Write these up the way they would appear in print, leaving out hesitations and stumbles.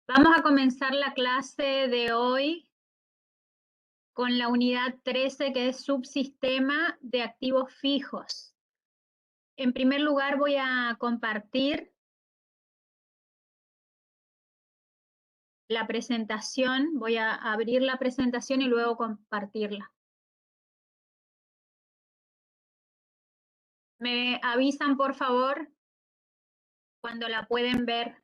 Vamos a comenzar la clase de hoy con la unidad 13, que es subsistema de activos fijos. En primer lugar voy a compartir la presentación, voy a abrir la presentación y luego compartirla. Me avisan, por favor, cuando la pueden ver.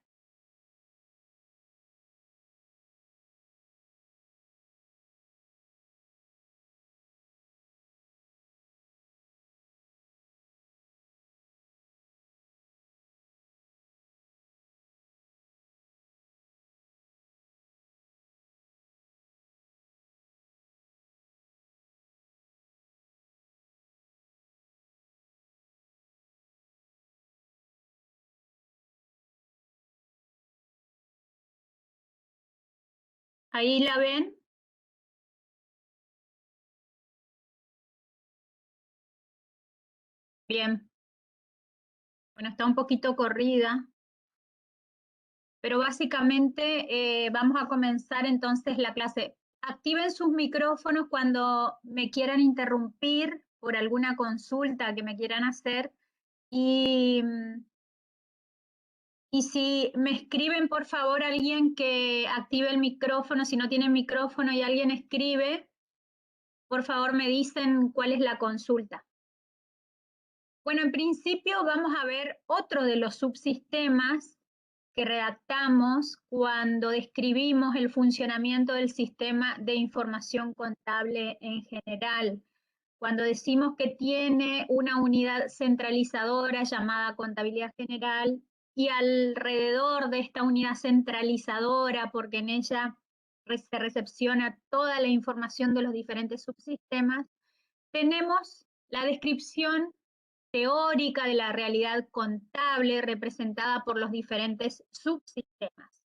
¿Ahí la ven? Bien. Bueno, está un poquito corrida, pero básicamente vamos a comenzar entonces la clase. Activen sus micrófonos cuando me quieran interrumpir por alguna consulta que me quieran hacer y, y si me escriben, por favor, alguien que active el micrófono. Si no tienen micrófono y alguien escribe, por favor me dicen cuál es la consulta. Bueno, en principio vamos a ver otro de los subsistemas que redactamos cuando describimos el funcionamiento del sistema de información contable en general. Cuando decimos que tiene una unidad centralizadora llamada contabilidad general y alrededor de esta unidad centralizadora, porque en ella se recepciona toda la información de los diferentes subsistemas, tenemos la descripción teórica de la realidad contable representada por los diferentes subsistemas.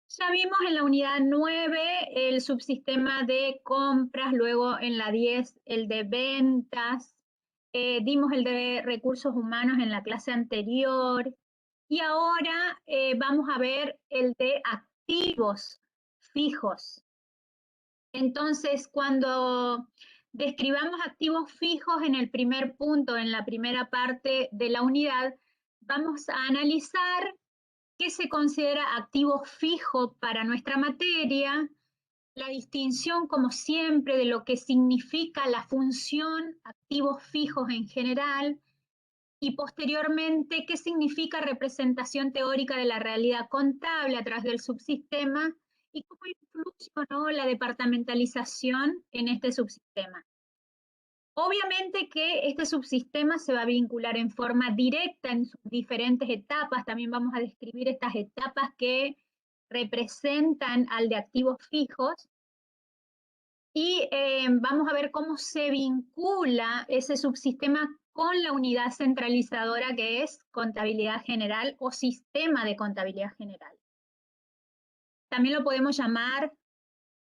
Ya vimos en la unidad 9 el subsistema de compras, luego en la 10 el de ventas, dimos el de recursos humanos en la clase anterior y ahora vamos a ver el de activos fijos. Entonces, cuando describamos activos fijos en el primer punto, en la primera parte de la unidad, vamos a analizar qué se considera activo fijo para nuestra materia, la distinción, como siempre, de lo que significa la función activos fijos en general, y posteriormente qué significa representación teórica de la realidad contable a través del subsistema y cómo influye o no la departamentalización en este subsistema. Obviamente que este subsistema se va a vincular en forma directa en sus diferentes etapas. También vamos a describir estas etapas que representan al de activos fijos y vamos a ver cómo se vincula ese subsistema con la unidad centralizadora que es contabilidad general o sistema de contabilidad general. También lo podemos llamar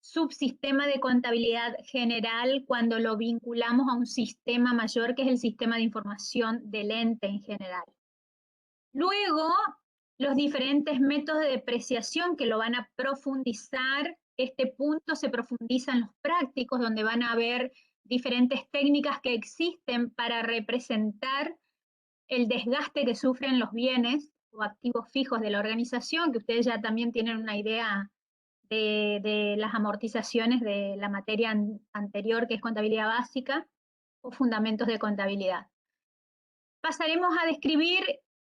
subsistema de contabilidad general cuando lo vinculamos a un sistema mayor que es el sistema de información del ente en general. Luego, los diferentes métodos de depreciación que lo van a profundizar. Este punto se profundiza en los prácticos, donde van a haber diferentes técnicas que existen para representar el desgaste que sufren los bienes o activos fijos de la organización, que ustedes ya también tienen una idea de las amortizaciones de la materia anterior, que es contabilidad básica o fundamentos de contabilidad. Pasaremos a describir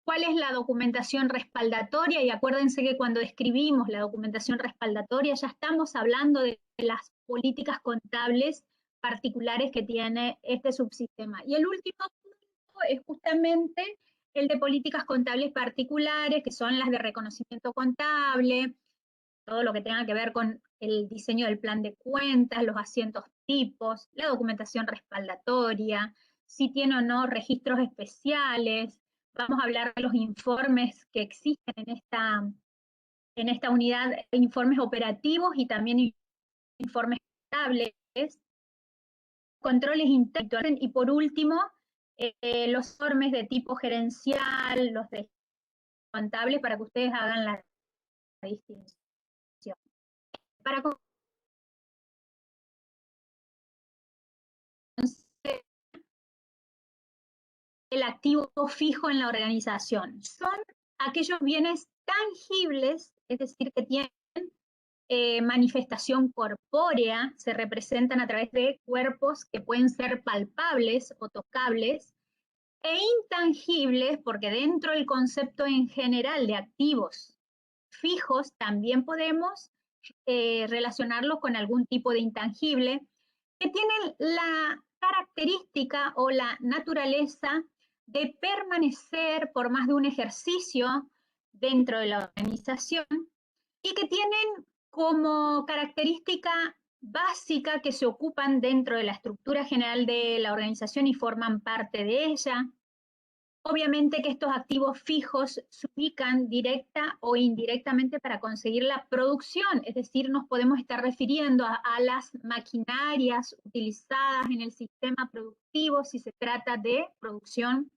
cuál es la documentación respaldatoria, y acuérdense que cuando describimos la documentación respaldatoria ya estamos hablando de las políticas contables particulares que tiene este subsistema. Y el último punto es justamente el de políticas contables particulares, que son las de reconocimiento contable, todo lo que tenga que ver con el diseño del plan de cuentas, los asientos tipos, la documentación respaldatoria, si tiene o no registros especiales. Vamos a hablar de los informes que existen en esta unidad, informes operativos y también informes contables, controles internos y por último, los informes de tipo gerencial, los de contables, para que ustedes hagan la distinción. para el activo fijo en la organización. Son aquellos bienes tangibles, es decir, que tienen manifestación corpórea, se representan a través de cuerpos que pueden ser palpables o tocables, e intangibles, porque dentro del concepto en general de activos fijos también podemos relacionarlos con algún tipo de intangible, que tienen la característica o la naturaleza de permanecer por más de un ejercicio dentro de la organización y que tienen como característica básica que se ocupan dentro de la estructura general de la organización y forman parte de ella. Obviamente que estos activos fijos se ubican directa o indirectamente para conseguir la producción, es decir, nos podemos estar refiriendo a las maquinarias utilizadas en el sistema productivo si se trata de producción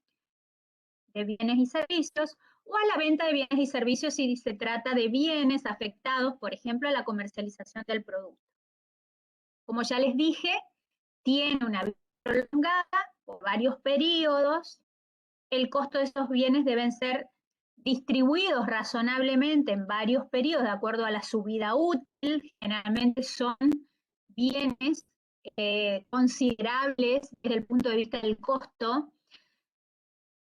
de bienes y servicios, o a la venta de bienes y servicios si se trata de bienes afectados, por ejemplo, a la comercialización del producto. Como ya les dije, tiene una vida prolongada por varios periodos. El costo de esos bienes deben ser distribuidos razonablemente en varios periodos de acuerdo a la su vida útil. Generalmente son bienes considerables desde el punto de vista del costo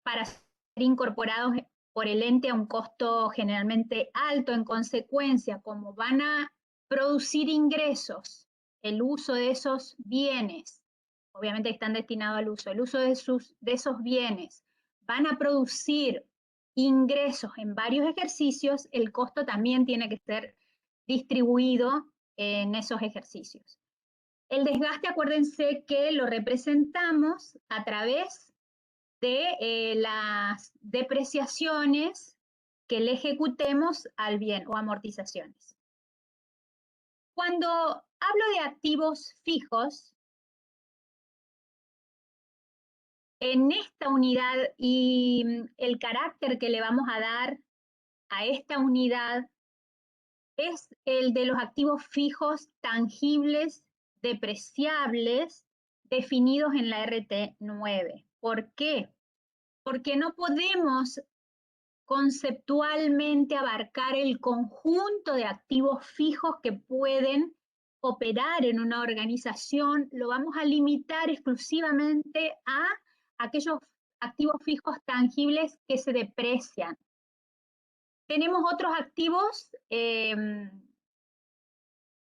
para ser incorporados por el ente a un costo generalmente alto. En consecuencia, como van a producir ingresos, el uso de esos bienes, obviamente están destinados al uso, el uso de esos bienes van a producir ingresos en varios ejercicios, el costo también tiene que ser distribuido en esos ejercicios. El desgaste, acuérdense que lo representamos a través de las depreciaciones que le ejecutemos al bien o amortizaciones. Cuando hablo de activos fijos, en esta unidad y el carácter que le vamos a dar a esta unidad es el de los activos fijos tangibles, depreciables, definidos en la RT9. ¿Por qué? Porque no podemos conceptualmente abarcar el conjunto de activos fijos que pueden operar en una organización, lo vamos a limitar exclusivamente a aquellos activos fijos tangibles que se deprecian. Tenemos otros activos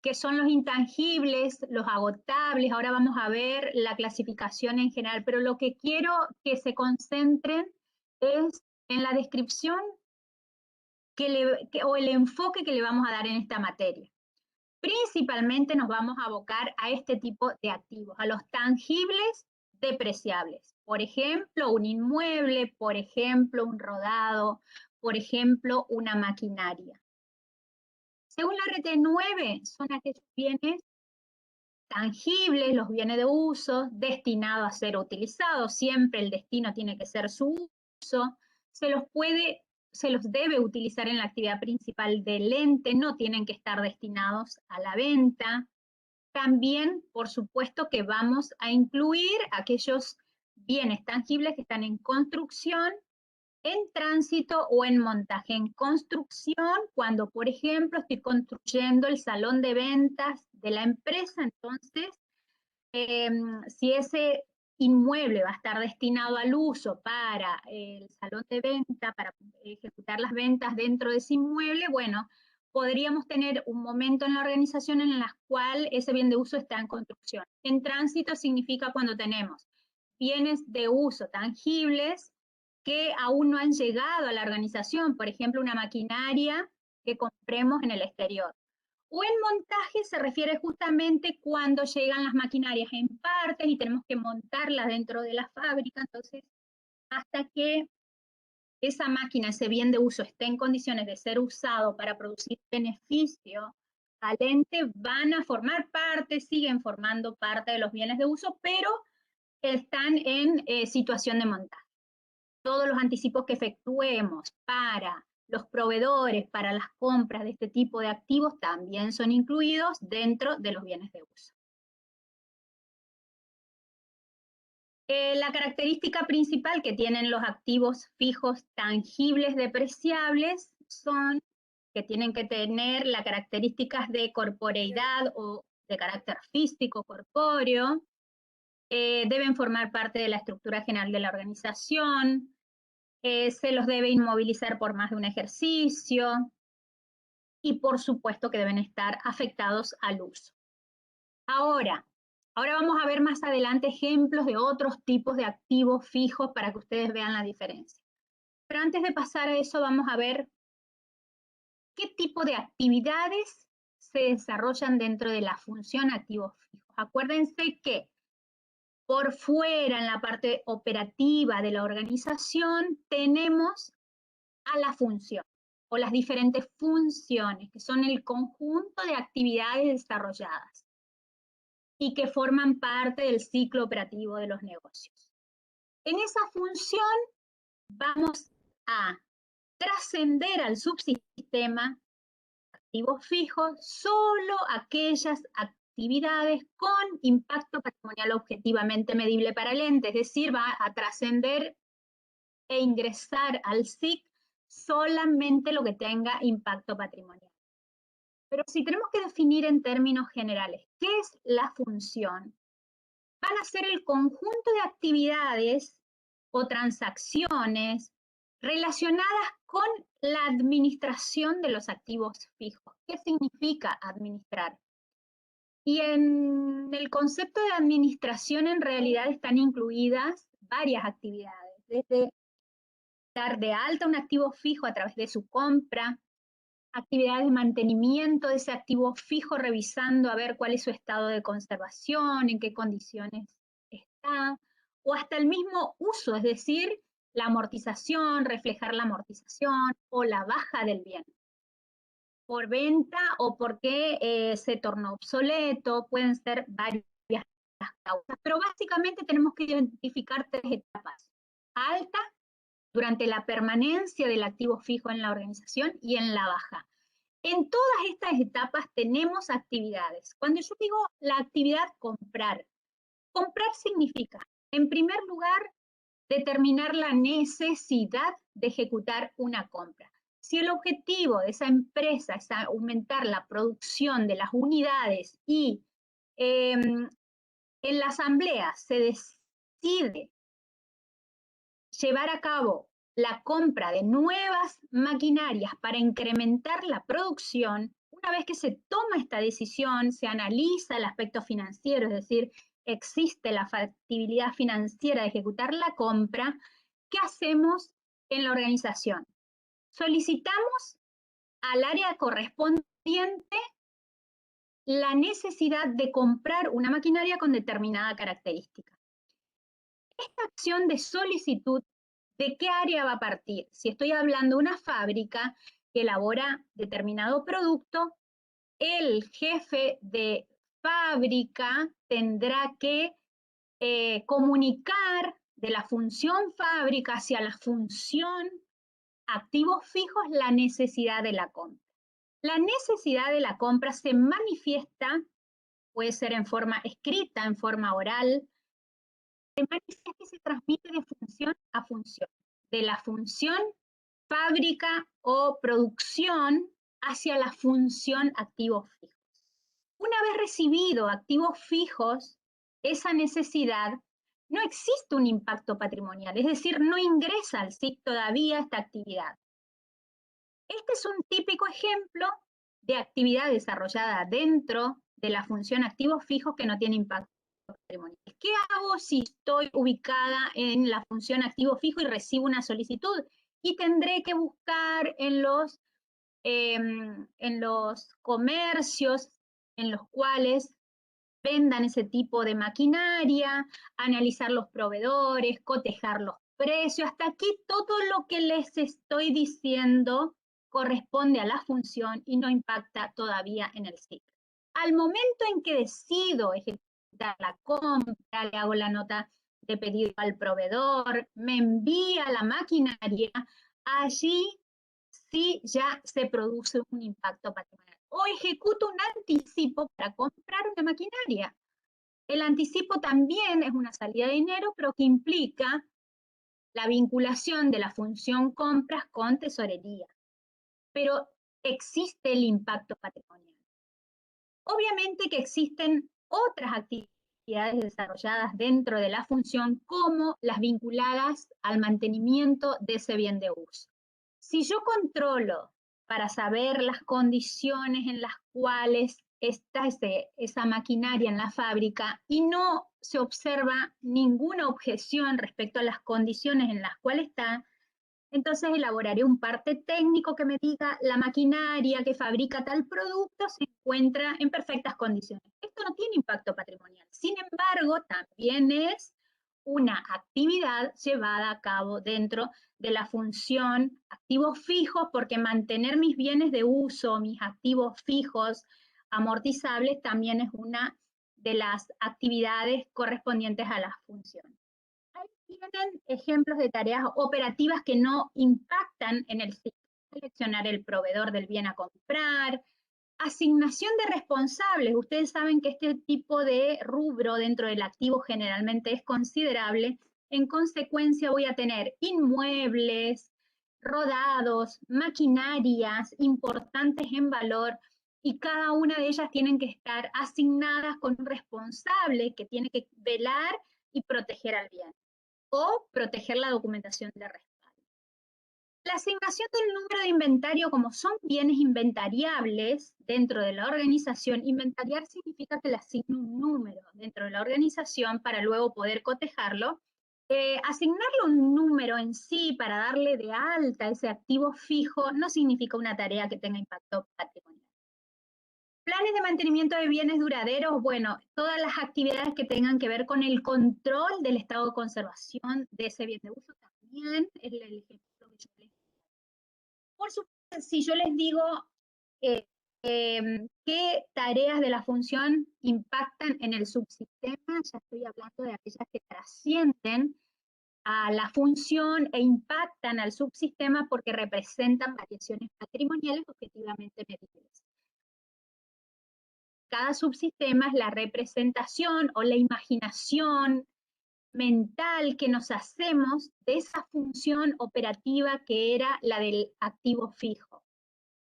que son los intangibles, los agotables. Ahora vamos a ver la clasificación en general, pero lo que quiero que se concentren es en la descripción o el enfoque que le vamos a dar en esta materia. Principalmente nos vamos a abocar a este tipo de activos, a los tangibles depreciables. Por ejemplo, un inmueble, por ejemplo, un rodado, por ejemplo, una maquinaria. Según la RT9, son aquellos bienes tangibles, los bienes de uso, destinados a ser utilizados. Siempre el destino tiene que ser su uso. Se los debe utilizar en la actividad principal del ente, no tienen que estar destinados a la venta. También, por supuesto, que vamos a incluir aquellos bienes tangibles que están en construcción, en tránsito o en montaje. En construcción, cuando, por ejemplo, estoy construyendo el salón de ventas de la empresa, entonces, si ese inmueble va a estar destinado al uso para el salón de venta, para ejecutar las ventas dentro de ese inmueble, bueno, podríamos tener un momento en la organización en el cual ese bien de uso está en construcción. En tránsito significa cuando tenemos bienes de uso tangibles que aún no han llegado a la organización, por ejemplo, una maquinaria que compremos en el exterior. O en montaje se refiere justamente cuando llegan las maquinarias en partes y tenemos que montarlas dentro de la fábrica, entonces hasta que esa máquina, ese bien de uso, esté en condiciones de ser usado para producir beneficio al ente, van a formar parte, siguen formando parte de los bienes de uso, pero están en situación de montaje. Todos los anticipos que efectuemos para Los proveedores para las compras de este tipo de activos también son incluidos dentro de los bienes de uso. La característica principal que tienen los activos fijos tangibles depreciables son que tienen que tener las características de corporeidad o de carácter físico, corpóreo, deben formar parte de la estructura general de la organización, se los debe inmovilizar por más de un ejercicio y por supuesto que deben estar afectados al uso. Ahora vamos a ver más adelante ejemplos de otros tipos de activos fijos para que ustedes vean la diferencia. Pero antes de pasar a eso vamos a ver qué tipo de actividades se desarrollan dentro de la función activos fijos. Acuérdense que por fuera, en la parte operativa de la organización, tenemos a la función o las diferentes funciones, que son el conjunto de actividades desarrolladas y que forman parte del ciclo operativo de los negocios. En esa función vamos a trascender al subsistema activos fijos solo aquellas actividades con impacto patrimonial objetivamente medible para el ente, es decir, va a trascender e ingresar al SIC solamente lo que tenga impacto patrimonial. Pero si tenemos que definir en términos generales, ¿qué es la función? Van a ser el conjunto de actividades o transacciones relacionadas con la administración de los activos fijos. ¿Qué significa administrar? Y en el concepto de administración en realidad están incluidas varias actividades, desde dar de alta un activo fijo a través de su compra, actividades de mantenimiento de ese activo fijo, revisando a ver cuál es su estado de conservación, en qué condiciones está, o hasta el mismo uso, es decir, la amortización, reflejar la amortización o la baja del bien por venta o porque se tornó obsoleto, pueden ser varias causas, pero básicamente tenemos que identificar tres etapas: alta, durante la permanencia del activo fijo en la organización, y en la baja. En todas estas etapas tenemos actividades. Cuando yo digo la actividad comprar significa, en primer lugar, determinar la necesidad de ejecutar una compra. Si el objetivo de esa empresa es aumentar la producción de las unidades y en la asamblea se decide llevar a cabo la compra de nuevas maquinarias para incrementar la producción, una vez que se toma esta decisión, se analiza el aspecto financiero, es decir, existe la factibilidad financiera de ejecutar la compra, ¿qué hacemos en la organización? Solicitamos al área correspondiente la necesidad de comprar una maquinaria con determinada característica. Esta acción de solicitud, ¿de qué área va a partir? Si estoy hablando de una fábrica que elabora determinado producto, el jefe de fábrica tendrá que comunicar de la función fábrica hacia la función activos fijos la necesidad de la compra. La necesidad de la compra se manifiesta, puede ser en forma escrita, en forma oral, se manifiesta y se transmite de función a función, de la función fábrica o producción hacia la función activos fijos. Una vez recibido activos fijos, esa necesidad, no existe un impacto patrimonial, es decir, no ingresa al SIC todavía esta actividad. Este es un típico ejemplo de actividad desarrollada dentro de la función activos fijos que no tiene impacto patrimonial. ¿Qué hago si estoy ubicada en la función activo fijo y recibo una solicitud? Y tendré que buscar en los comercios en los cuales vendan ese tipo de maquinaria, analizar los proveedores, cotejar los precios. Hasta aquí todo lo que les estoy diciendo corresponde a la función y no impacta todavía en el ciclo. Al momento en que decido ejecutar la compra, le hago la nota de pedido al proveedor, me envía la maquinaria, allí sí sí ya se produce un impacto patrimonial. O ejecuto un anticipo para comprar una maquinaria. El anticipo también es una salida de dinero, pero que implica la vinculación de la función compras con tesorería. Pero existe el impacto patrimonial. Obviamente que existen otras actividades desarrolladas dentro de la función, como las vinculadas al mantenimiento de ese bien de uso. Si yo controlo para saber las condiciones en las cuales está esa maquinaria en la fábrica y no se observa ninguna objeción respecto a las condiciones en las cuales está, entonces elaboraré un parte técnico que me diga la maquinaria que fabrica tal producto se encuentra en perfectas condiciones. Esto no tiene impacto patrimonial. Sin embargo, también es una actividad llevada a cabo dentro de la función activos fijos, porque mantener mis bienes de uso, mis activos fijos, amortizables, también es una de las actividades correspondientes a la función. Ahí tienen ejemplos de tareas operativas que no impactan en el ciclo. Seleccionar el proveedor del bien a comprar, asignación de responsables. Ustedes saben que este tipo de rubro dentro del activo generalmente es considerable. En consecuencia voy a tener inmuebles, rodados, maquinarias importantes en valor, y cada una de ellas tienen que estar asignadas con un responsable que tiene que velar y proteger al bien, o proteger la documentación de respaldo. La asignación del número de inventario, como son bienes inventariables dentro de la organización, inventariar significa que le asigno un número dentro de la organización para luego poder cotejarlo. Asignarle un número en sí para darle de alta ese activo fijo no significa una tarea que tenga impacto patrimonial. Planes de mantenimiento de bienes duraderos, bueno, todas las actividades que tengan que ver con el control del estado de conservación de ese bien de uso también es el ejemplo que yo les. Por supuesto, si yo les digo qué tareas de la función impactan en el subsistema, ya estoy hablando de aquellas que trascienden a la función e impactan al subsistema porque representan variaciones patrimoniales objetivamente medibles. Cada subsistema es la representación o la imaginación mental que nos hacemos de esa función operativa que era la del activo fijo.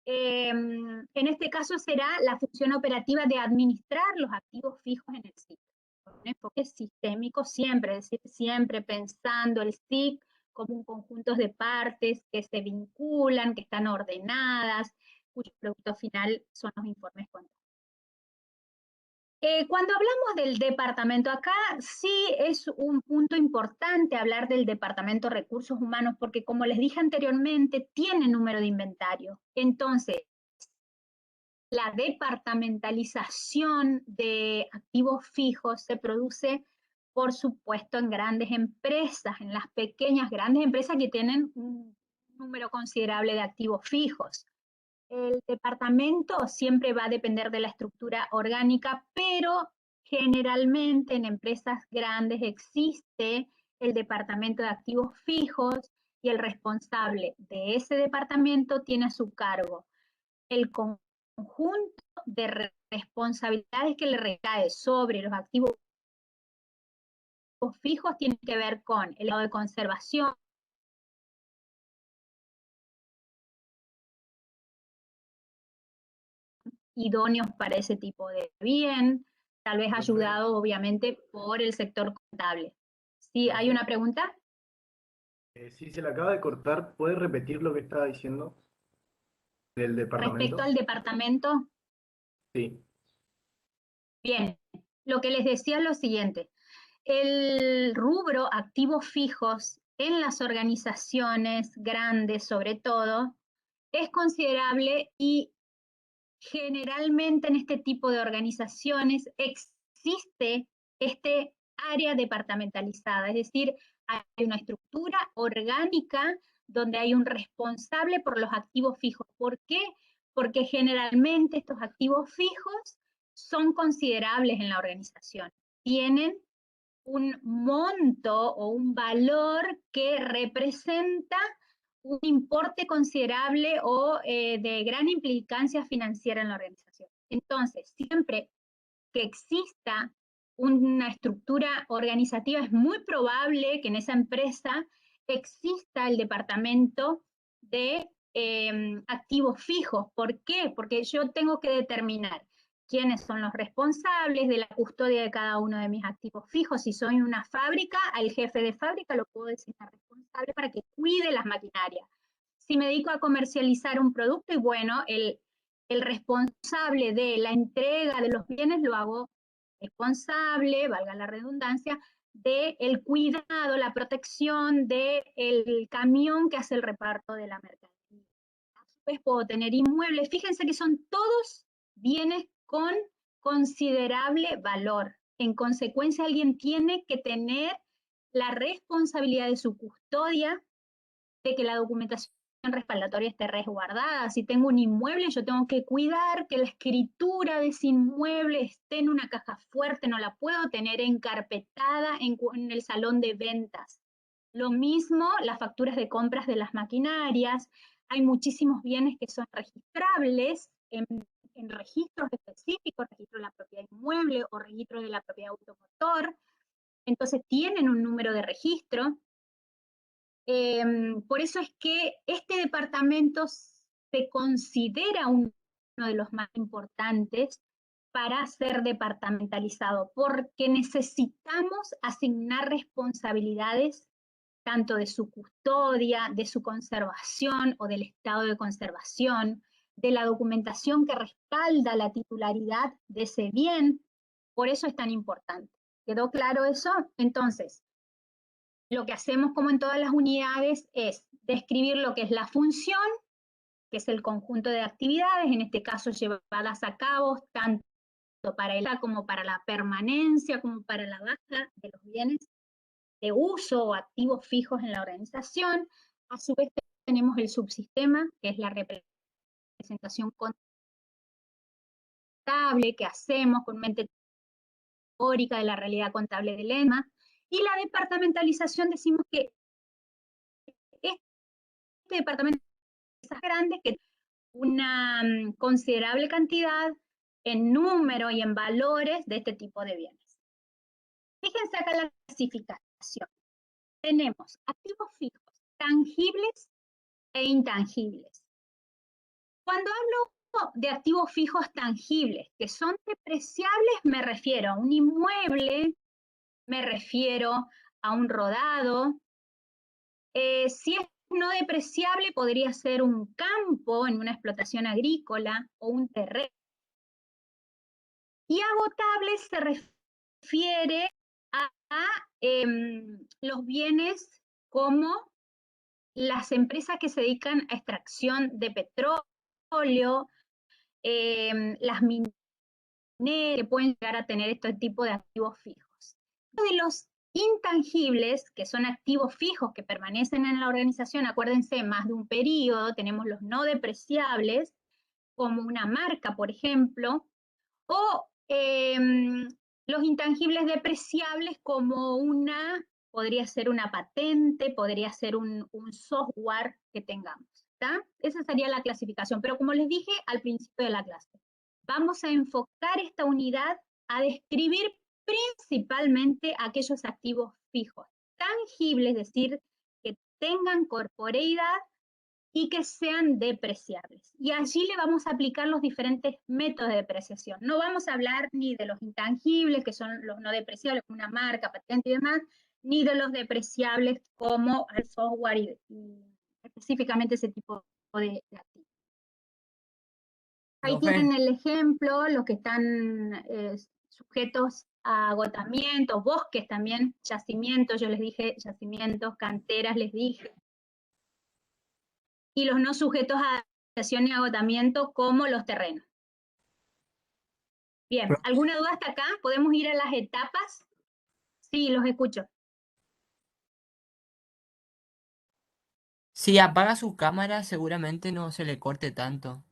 En este caso será la función operativa de administrar los activos fijos en el SIC. Con un enfoque sistémico siempre, es decir, siempre pensando el SIC como un conjunto de partes que se vinculan, que están ordenadas, cuyo producto final son los informes contables. Cuando hablamos del departamento, acá sí es un punto importante hablar del departamento de recursos humanos, porque como les dije anteriormente, tiene número de inventario. Entonces, la departamentalización de activos fijos se produce, por supuesto, en grandes empresas, en las pequeñas, grandes empresas que tienen un número considerable de activos fijos. El departamento siempre va a depender de la estructura orgánica, pero generalmente en empresas grandes existe el departamento de activos fijos y el responsable de ese departamento tiene a su cargo el conjunto de responsabilidades que le recae sobre los activos fijos. Tiene que ver con el lado de conservación, idóneos para ese tipo de bien, tal vez ayudado obviamente por el sector contable. ¿Sí? ¿Hay una pregunta? Sí, se le acaba de cortar. ¿Puede repetir lo que estaba diciendo del Respecto departamento? al departamento, Sí. bien, lo que les decía es lo siguiente. El rubro activos fijos en las organizaciones grandes, sobre todo, es considerable, y generalmente en este tipo de organizaciones existe este área departamentalizada, es decir, hay una estructura orgánica donde hay un responsable por los activos fijos. ¿Por qué? Porque generalmente estos activos fijos son considerables en la organización. Tienen un monto o un valor que representa un importe considerable o de gran implicancia financiera en la organización. Entonces, siempre que exista una estructura organizativa, es muy probable que en esa empresa exista el departamento de activos fijos. ¿Por qué? Porque yo tengo que determinar quiénes son los responsables de la custodia de cada uno de mis activos fijos. Si soy una fábrica, al jefe de fábrica lo puedo designar responsable para que cuide las maquinarias. Si me dedico a comercializar un producto, y bueno, el responsable de la entrega de los bienes lo hago responsable, valga la redundancia, del cuidado, la protección del camión que hace el reparto de la mercancía. A su vez puedo tener inmuebles, fíjense que son todos bienes con considerable valor. En consecuencia, alguien tiene que tener la responsabilidad de su custodia, de que la documentación respaldatoria esté resguardada. Si tengo un inmueble, yo tengo que cuidar que la escritura de ese inmueble esté en una caja fuerte, no la puedo tener encarpetada en el salón de ventas. Lo mismo las facturas de compras de las maquinarias. Hay muchísimos bienes que son registrables en registros específicos, registro de la propiedad inmueble o registro de la propiedad automotor. Entonces tienen un número de registro. Por eso es que este departamento se considera uno de los más importantes para ser departamentalizado, porque necesitamos asignar responsabilidades tanto de su custodia, de su conservación o del estado de conservación, de la documentación que respalda la titularidad de ese bien. Por eso es tan importante. ¿Quedó claro eso? Entonces, lo que hacemos, como en todas las unidades, es describir lo que es la función, que es el conjunto de actividades, en este caso llevadas a cabo tanto para el como para la permanencia, como para la baja de los bienes de uso o activos fijos en la organización. A su vez tenemos el subsistema, que es la representación contable que hacemos con mente teórica de la realidad contable del ENMA. Y la departamentalización, decimos que este departamento es grande, que una considerable cantidad en número y en valores de este tipo de bienes. Fíjense acá la clasificación. Tenemos activos fijos, tangibles e intangibles. Cuando hablo de activos fijos tangibles, que son depreciables, me refiero a un inmueble, me refiero a un rodado. Si es no depreciable, podría ser un campo en una explotación agrícola o un terreno. Y agotable se refiere a los bienes como las empresas que se dedican a extracción de petróleo, las mineras que pueden llegar a tener este tipo de activos fijos. De los intangibles, que son activos fijos que permanecen en la organización, acuérdense, más de un periodo, tenemos los no depreciables, como una marca, por ejemplo, o los intangibles depreciables como podría ser una patente, podría ser un software que tengamos. ¿Está? Esa sería la clasificación, pero como les dije al principio de la clase, vamos a enfocar esta unidad a describir principalmente aquellos activos fijos, tangibles, es decir, que tengan corporeidad y que sean depreciables. Y allí le vamos a aplicar los diferentes métodos de depreciación. No vamos a hablar ni de los intangibles, que son los no depreciables, como una marca, patente y demás, ni de los depreciables como el software y específicamente ese tipo de activos. Ahí Profe, tienen el ejemplo, los que están sujetos a agotamientos, bosques también, yacimientos, yo les dije yacimientos, canteras les dije, y los no sujetos a adaptación y agotamiento como los terrenos. Bien, ¿alguna duda hasta acá? ¿Podemos ir a las etapas? Sí, los escucho. si apaga su cámara, seguramente no se le corte tanto.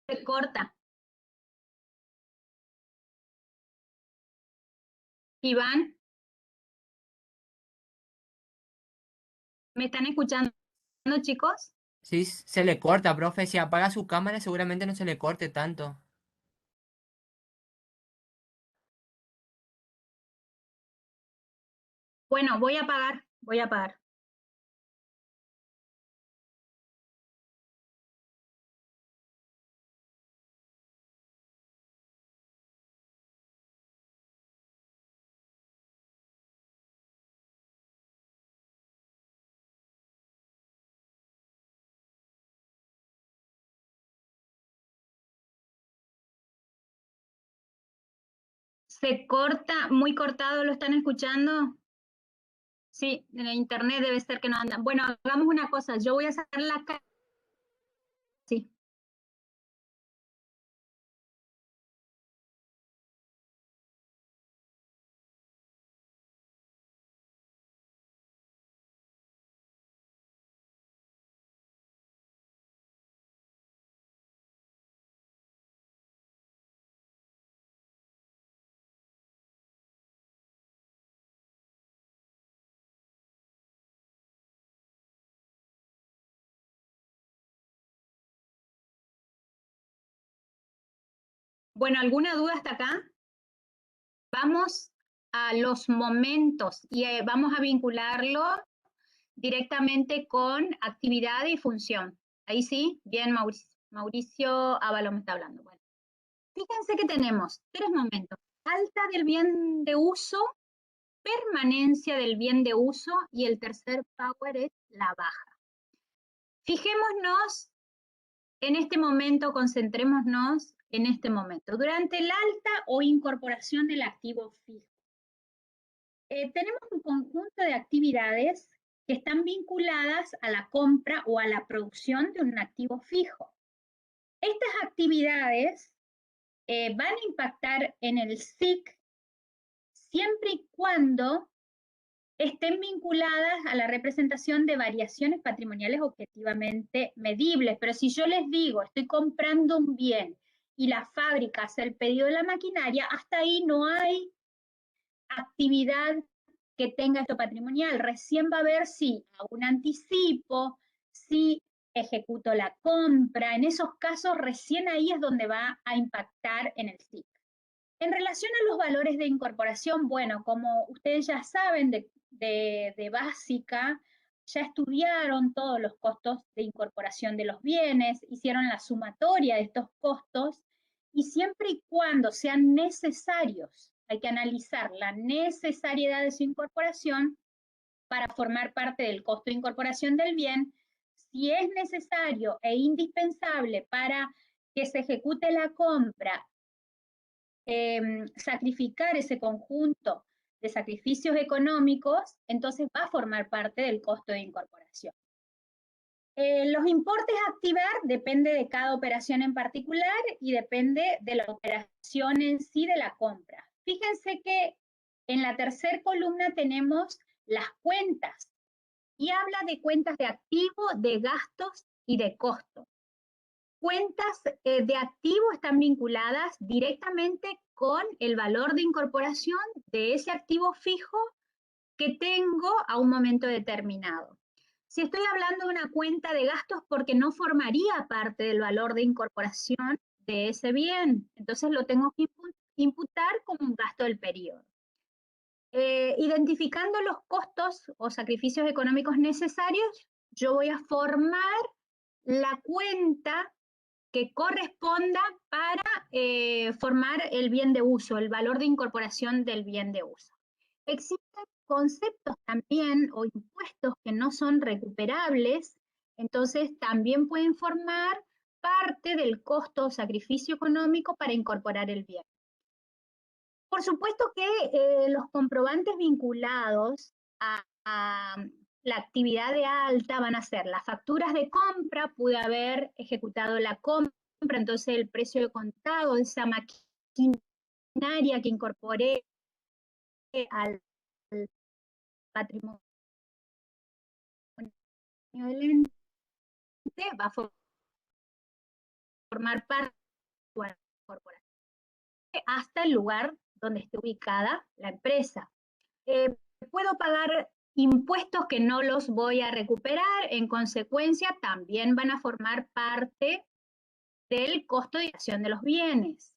Me corta. Iván, ¿me están escuchando, chicos? Sí, se le corta, profe. Si apaga su cámara, seguramente no se le corte tanto. Bueno, voy a apagar, voy a apagar. ¿Se corta, muy cortado, lo están escuchando? Sí, en el internet debe ser que no andan. Bueno, hagamos una cosa, yo voy a sacar la cámara. Sí. Bueno, ¿alguna duda hasta acá? Vamos a los momentos y vamos a vincularlo directamente con actividad y función. Ahí sí, bien, Mauricio Ábalos me está hablando. Bueno, fíjense que tenemos 3 momentos. Alta del bien de uso, permanencia del bien de uso y el tercer power es la baja. Fijémonos en este momento, concentrémonos en este momento. Durante el alta o incorporación del activo fijo, tenemos un conjunto de actividades que están vinculadas a la compra o a la producción de un activo fijo. Estas actividades van a impactar en el SIC siempre y cuando estén vinculadas a la representación de variaciones patrimoniales objetivamente medibles. Pero si yo les digo, estoy comprando un bien y la fábrica hace el pedido de la maquinaria, hasta ahí no hay actividad que tenga esto patrimonial. Recién va a ver si hago un anticipo, si ejecuto la compra. En esos casos, recién ahí es donde va a impactar en el SIC. En relación a los valores de incorporación, bueno, como ustedes ya saben de básica, ya estudiaron todos los costos de incorporación de los bienes, hicieron la sumatoria de estos costos y siempre y cuando sean necesarios, hay que analizar la necesariedad de su incorporación para formar parte del costo de incorporación del bien. Si es necesario e indispensable para que se ejecute la compra, sacrificar ese conjunto de sacrificios económicos, entonces va a formar parte del costo de incorporación. Los importes a activar depende de cada operación en particular y depende de la operación en sí de la compra. Fíjense que en la tercera columna tenemos las cuentas y habla de cuentas de activo, de gastos y de costo. Cuentas de activo están vinculadas directamente con el valor de incorporación de ese activo fijo que tengo a un momento determinado. Si estoy hablando de una cuenta de gastos, porque no formaría parte del valor de incorporación de ese bien, entonces lo tengo que imputar como un gasto del periodo. Identificando los costos o sacrificios económicos necesarios, yo voy a formar la cuenta que corresponda para formar el bien de uso, el valor de incorporación del bien de uso. Existen conceptos también o impuestos que no son recuperables, entonces también pueden formar parte del costo o sacrificio económico para incorporar el bien. Por supuesto que los comprobantes vinculados a la actividad de alta van a ser las facturas de compra, pude haber ejecutado la compra, entonces el precio de contado de esa maquinaria que incorporé al patrimonio del ente va a formar parte de la corporación hasta el lugar donde esté ubicada la empresa. Puedo pagar impuestos que no los voy a recuperar, en consecuencia también van a formar parte del costo de creación de los bienes.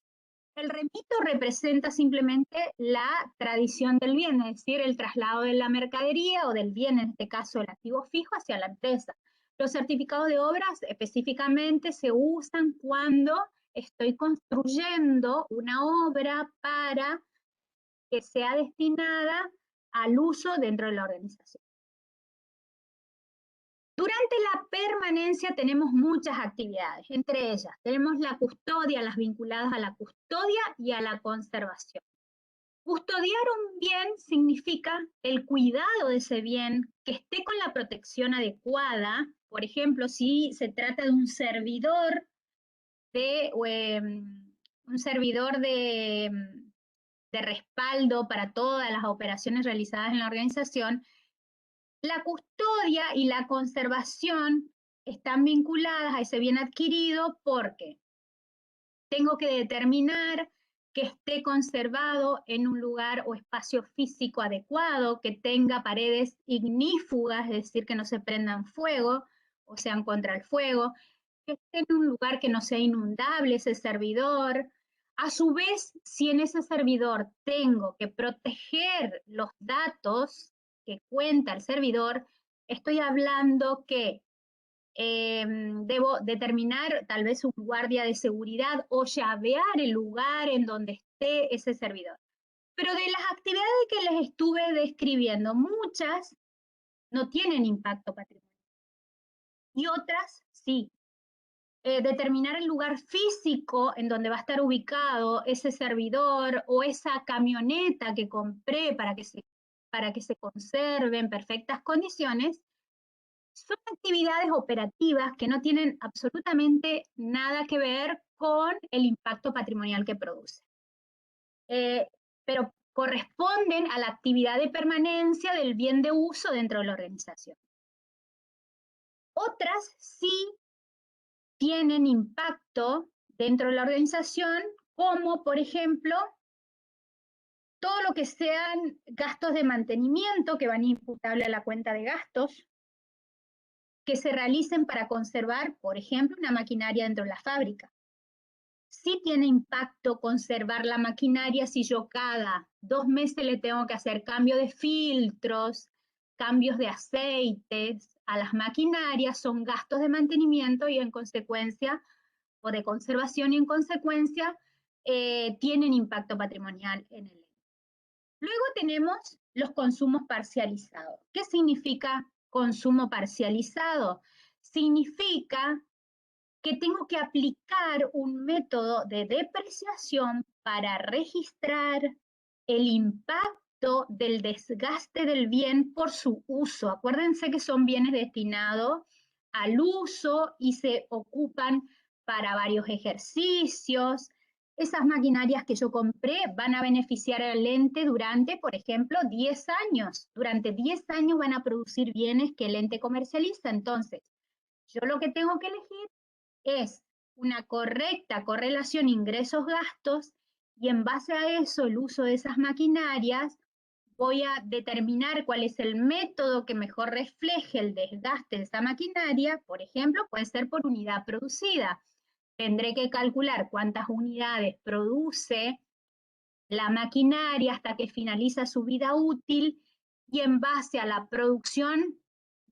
El remito representa simplemente la tradición del bien, es decir, el traslado de la mercadería o del bien, en este caso el activo fijo, hacia la empresa. Los certificados de obras específicamente se usan cuando estoy construyendo una obra para que sea destinada al uso dentro de la organización. Durante la permanencia tenemos muchas actividades, entre ellas tenemos la custodia, las vinculadas a la custodia y a la conservación. Custodiar un bien significa el cuidado de ese bien, que esté con la protección adecuada. Por ejemplo, si se trata de un servidor de respaldo para todas las operaciones realizadas en la organización, la custodia y la conservación están vinculadas a ese bien adquirido porque tengo que determinar que esté conservado en un lugar o espacio físico adecuado, que tenga paredes ignífugas, es decir, que no se prendan fuego o sean contra el fuego, que esté en un lugar que no sea inundable ese servidor. A su vez, si en ese servidor tengo que proteger los datos que cuenta el servidor, estoy hablando que debo determinar tal vez un guardia de seguridad o llavear el lugar en donde esté ese servidor. Pero de las actividades que les estuve describiendo, muchas no tienen impacto patrimonial y otras sí. Determinar el lugar físico en donde va a estar ubicado ese servidor o esa camioneta que compré para que se conserve en perfectas condiciones, son actividades operativas que no tienen absolutamente nada que ver con el impacto patrimonial que produce. Pero corresponden a la actividad de permanencia del bien de uso dentro de la organización. Otras sí tienen impacto dentro de la organización, como por ejemplo, todo lo que sean gastos de mantenimiento que van imputables a la cuenta de gastos, que se realicen para conservar, por ejemplo, una maquinaria dentro de la fábrica. Sí tiene impacto conservar la maquinaria si yo cada 2 meses le tengo que hacer cambio de filtros, cambios de aceites a las maquinarias, son gastos de mantenimiento y en consecuencia, o de conservación y en consecuencia, tienen impacto patrimonial en el ente. Luego tenemos los consumos parcializados. ¿Qué significa consumo parcializado? Significa que tengo que aplicar un método de depreciación para registrar el impacto del desgaste del bien por su uso. Acuérdense que son bienes destinados al uso y se ocupan para varios ejercicios. Esas maquinarias que yo compré van a beneficiar al ente durante, por ejemplo, 10 años. Durante 10 años van a producir bienes que el ente comercializa. Entonces, yo lo que tengo que elegir es una correcta correlación ingresos-gastos y en base a eso, el uso de esas maquinarias, voy a determinar cuál es el método que mejor refleje el desgaste de esa maquinaria. Por ejemplo, puede ser por unidad producida. Tendré que calcular cuántas unidades produce la maquinaria hasta que finaliza su vida útil y en base a la producción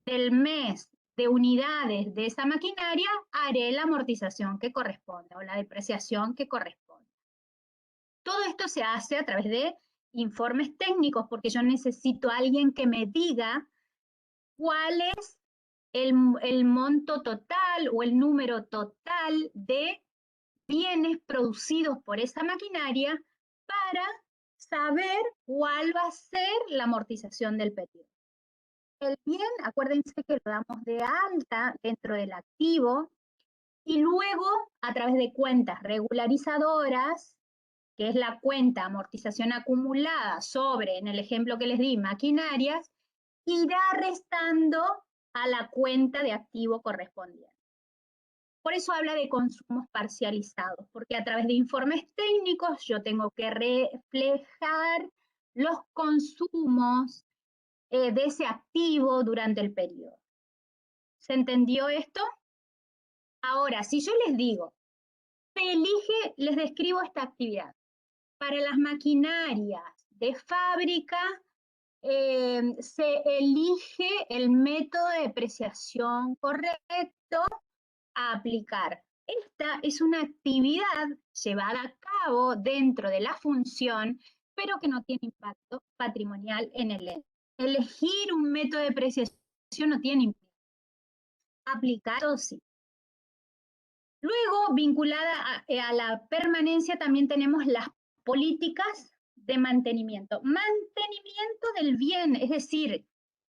del mes de unidades de esa maquinaria, haré la amortización que corresponda o la depreciación que corresponda. Todo esto se hace a través de informes técnicos porque yo necesito a alguien que me diga cuál es el monto total o el número total de bienes producidos por esa maquinaria para saber cuál va a ser la amortización del periodo. El bien, acuérdense que lo damos de alta dentro del activo y luego a través de cuentas regularizadoras, que es la cuenta amortización acumulada sobre, en el ejemplo que les di, maquinarias, irá restando a la cuenta de activo correspondiente. Por eso habla de consumos parcializados, porque a través de informes técnicos yo tengo que reflejar los consumos de ese activo durante el periodo. ¿Se entendió esto? Ahora, si yo les digo, les describo esta actividad. Para las maquinarias de fábrica, se elige el método de depreciación correcto a aplicar. Esta es una actividad llevada a cabo dentro de la función, pero que no tiene impacto patrimonial en el ente. Elegir un método de depreciación no tiene impacto. Aplicado sí. Luego, vinculada a la permanencia, también tenemos las políticas de mantenimiento. Mantenimiento del bien, es decir,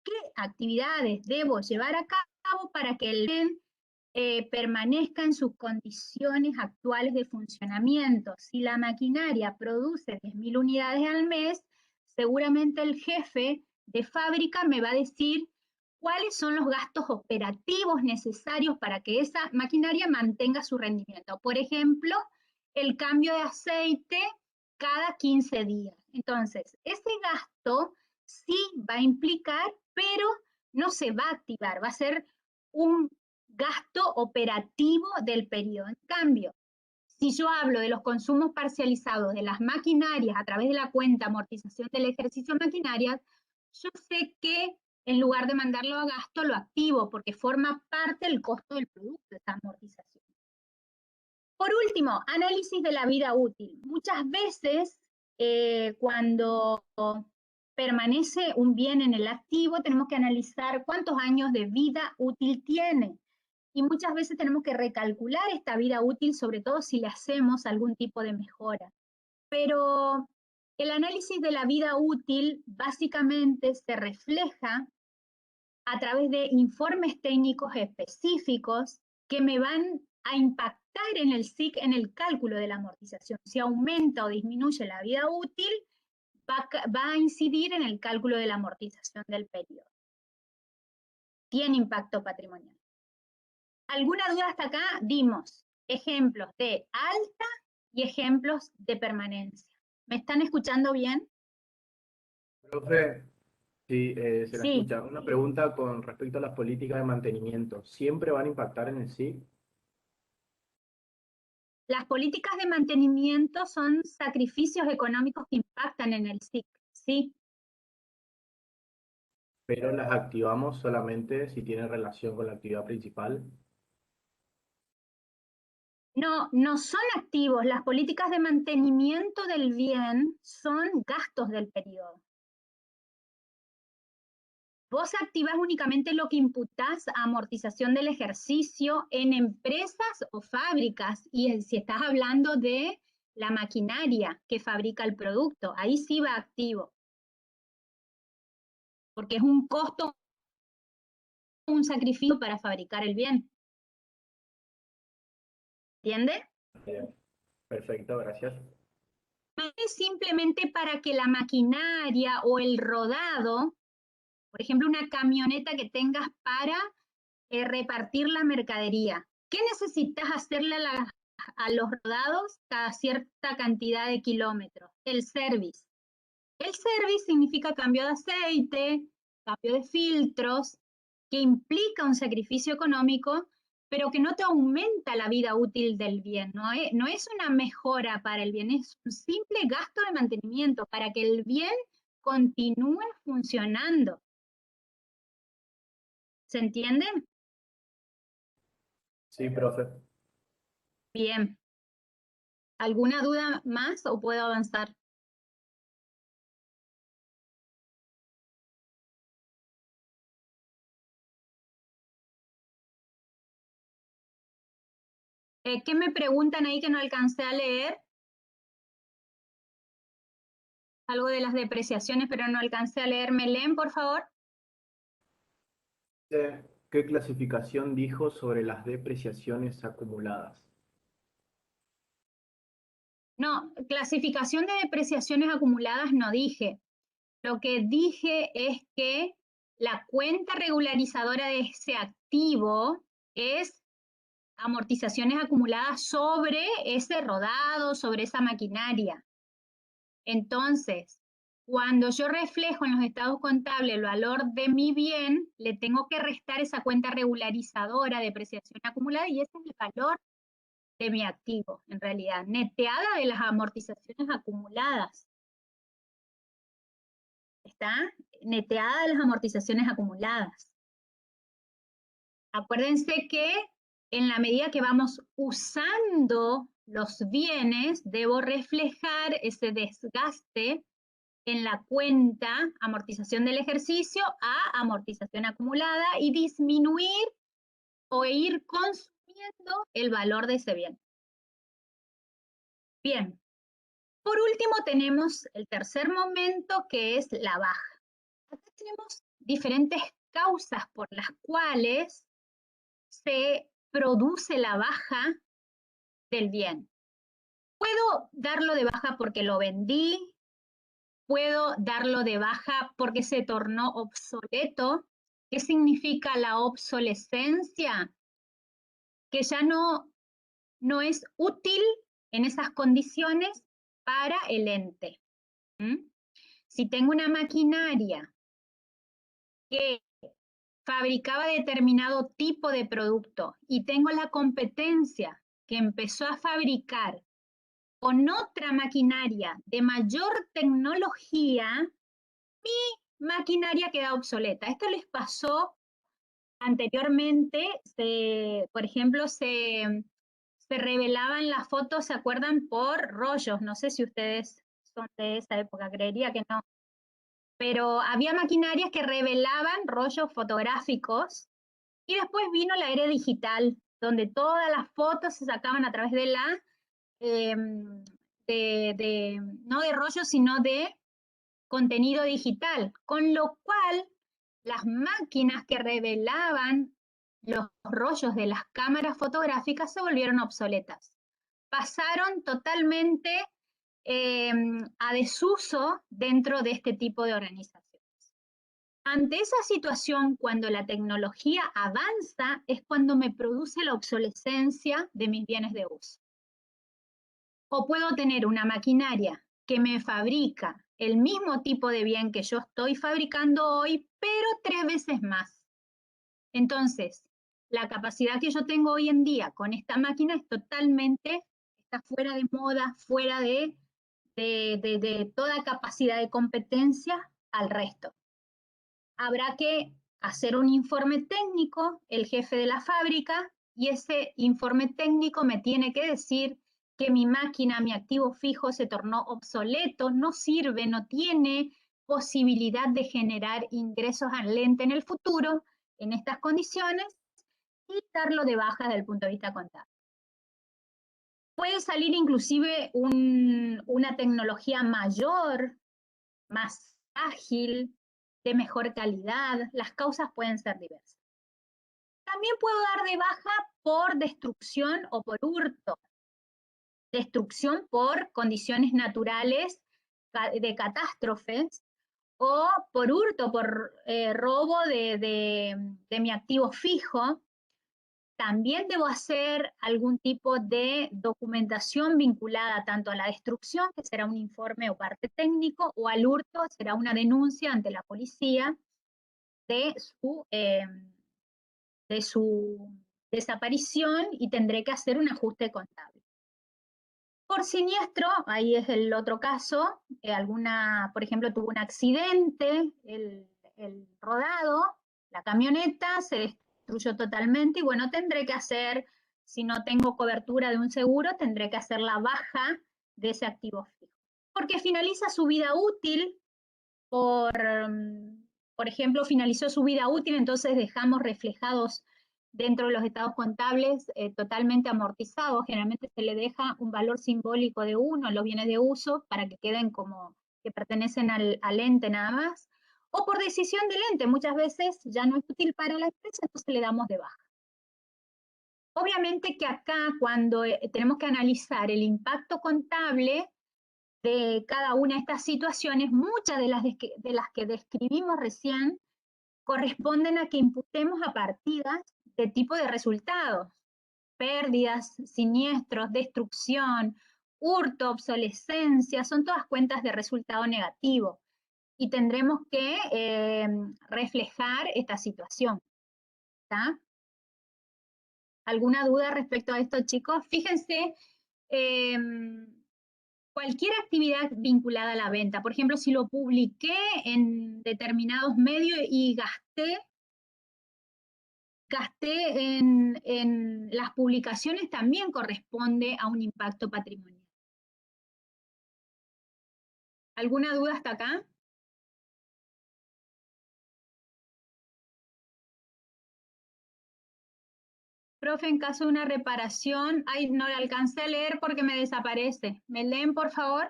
qué actividades debo llevar a cabo para que el bien permanezca en sus condiciones actuales de funcionamiento. Si la maquinaria produce 10.000 unidades al mes, seguramente el jefe de fábrica me va a decir cuáles son los gastos operativos necesarios para que esa maquinaria mantenga su rendimiento. Por ejemplo, el cambio de aceite cada 15 días. Entonces, ese gasto sí va a implicar, pero no se va a activar, va a ser un gasto operativo del periodo. En cambio, si yo hablo de los consumos parcializados de las maquinarias a través de la cuenta amortización del ejercicio maquinarias, yo sé que en lugar de mandarlo a gasto, lo activo porque forma parte del costo del producto, esa amortización. Por último, análisis de la vida útil. Muchas veces, cuando permanece un bien en el activo, tenemos que analizar cuántos años de vida útil tiene. Y muchas veces tenemos que recalcular esta vida útil, sobre todo si le hacemos algún tipo de mejora. Pero el análisis de la vida útil básicamente se refleja a través de informes técnicos específicos que me van a impactar en el SIC en el cálculo de la amortización. Si aumenta o disminuye la vida útil, va a incidir en el cálculo de la amortización del periodo. Tiene impacto patrimonial. ¿Alguna duda hasta acá? Dimos ejemplos de alta y ejemplos de permanencia. ¿Me están escuchando bien? Profe, sí, se la Sí. escucha. Una pregunta con respecto a las políticas de mantenimiento. ¿Siempre van a impactar en el SIC? Las políticas de mantenimiento son sacrificios económicos que impactan en el SIC, ¿sí? Pero las activamos solamente si tienen relación con la actividad principal. No, no son activos. Las políticas de mantenimiento del bien son gastos del periodo. Vos activás únicamente lo que imputás a amortización del ejercicio en empresas o fábricas, y si estás hablando de la maquinaria que fabrica el producto, ahí sí va activo. Porque es un costo, un sacrificio para fabricar el bien. ¿Entiende? Perfecto, gracias. No es simplemente para que la maquinaria o el rodado, por ejemplo, una camioneta que tengas para repartir la mercadería. ¿Qué necesitas hacerle a los rodados cada cierta cantidad de kilómetros? El service. El service significa cambio de aceite, cambio de filtros, que implica un sacrificio económico, pero que no te aumenta la vida útil del bien. No es una mejora para el bien, es un simple gasto de mantenimiento para que el bien continúe funcionando. ¿Se entiende? Sí, profe. Bien. ¿Alguna duda más o puedo avanzar? ¿Qué me preguntan ahí que no alcancé a leer? Algo de las depreciaciones, pero no alcancé a leer. ¿Me leen, por favor? ¿Qué clasificación dijo sobre las depreciaciones acumuladas? No, clasificación de depreciaciones acumuladas no dije. Lo que dije es que la cuenta regularizadora de ese activo es amortizaciones acumuladas sobre ese rodado, sobre esa maquinaria. Entonces, cuando yo reflejo en los estados contables el valor de mi bien, le tengo que restar esa cuenta regularizadora de depreciación acumulada y ese es el valor de mi activo, en realidad, neteada de las amortizaciones acumuladas. ¿Está? Neteada de las amortizaciones acumuladas. Acuérdense que en la medida que vamos usando los bienes, debo reflejar ese desgaste en la cuenta amortización del ejercicio a amortización acumulada y disminuir o ir consumiendo el valor de ese bien. Bien, por último tenemos el tercer momento que es la baja. Acá tenemos diferentes causas por las cuales se produce la baja del bien. Puedo darlo de baja porque lo vendí, puedo darlo de baja porque se tornó obsoleto. ¿Qué significa la obsolescencia? Que ya no es útil en esas condiciones para el ente. Si tengo una maquinaria que fabricaba determinado tipo de producto y tengo la competencia que empezó a fabricar con otra maquinaria de mayor tecnología, mi maquinaria queda obsoleta. Esto les pasó anteriormente, por ejemplo, se revelaban las fotos, ¿se acuerdan? Por rollos. No sé si ustedes son de esa época, creería que no. Pero había maquinarias que revelaban rollos fotográficos y después vino la era digital, donde todas las fotos se sacaban a través de la, no de rollos, sino de contenido digital, con lo cual las máquinas que revelaban los rollos de las cámaras fotográficas se volvieron obsoletas. Pasaron totalmente a desuso dentro de este tipo de organizaciones. Ante esa situación, cuando la tecnología avanza, es cuando me produce la obsolescencia de mis bienes de uso. O puedo tener una maquinaria que me fabrica el mismo tipo de bien que yo estoy fabricando hoy, pero 3 veces más. Entonces, la capacidad que yo tengo hoy en día con esta máquina es totalmente, está fuera de moda, fuera de toda capacidad de competencia al resto. Habrá que hacer un informe técnico, el jefe de la fábrica, y ese informe técnico me tiene que decir que mi máquina, mi activo fijo se tornó obsoleto, no sirve, no tiene posibilidad de generar ingresos al ente en el futuro, en estas condiciones, y darlo de baja desde el punto de vista contable. Puede salir inclusive una tecnología mayor, más ágil, de mejor calidad. Las causas pueden ser diversas. También puedo dar de baja por destrucción o por hurto. Destrucción por condiciones naturales de catástrofes, o por hurto, por robo de mi activo fijo. También debo hacer algún tipo de documentación vinculada tanto a la destrucción, que será un informe o parte técnico, o al hurto, será una denuncia ante la policía de su desaparición y tendré que hacer un ajuste contable. Por siniestro, ahí es el otro caso, por ejemplo, tuvo un accidente, el rodado, la camioneta se destruyó totalmente y bueno, tendré que hacer, si no tengo cobertura de un seguro, tendré que hacer la baja de ese activo fijo. Porque finaliza su vida útil, por ejemplo, finalizó su vida útil, entonces dejamos reflejados dentro de los estados contables totalmente amortizados. Generalmente se le deja un valor simbólico de 1 en los bienes de uso para que queden como que pertenecen al ente nada más. O por decisión del ente, muchas veces ya no es útil para la empresa, entonces le damos de baja. Obviamente que acá cuando tenemos que analizar el impacto contable de cada una de estas situaciones, muchas de las que describimos recién corresponden a que imputemos a partidas de tipo de resultados. pérdidas, siniestros, destrucción, hurto, obsolescencia, son todas cuentas de resultado negativo. Y tendremos que reflejar esta situación. ¿Está? ¿Alguna duda respecto a esto, chicos? Fíjense, cualquier actividad vinculada a la venta, por ejemplo, si lo publiqué en determinados medios y gasté en las publicaciones, también corresponde a un impacto patrimonial. ¿Alguna duda hasta acá? Profe, en caso de una reparación, ay, no la alcancé a leer porque me desaparece. ¿Me leen, por favor?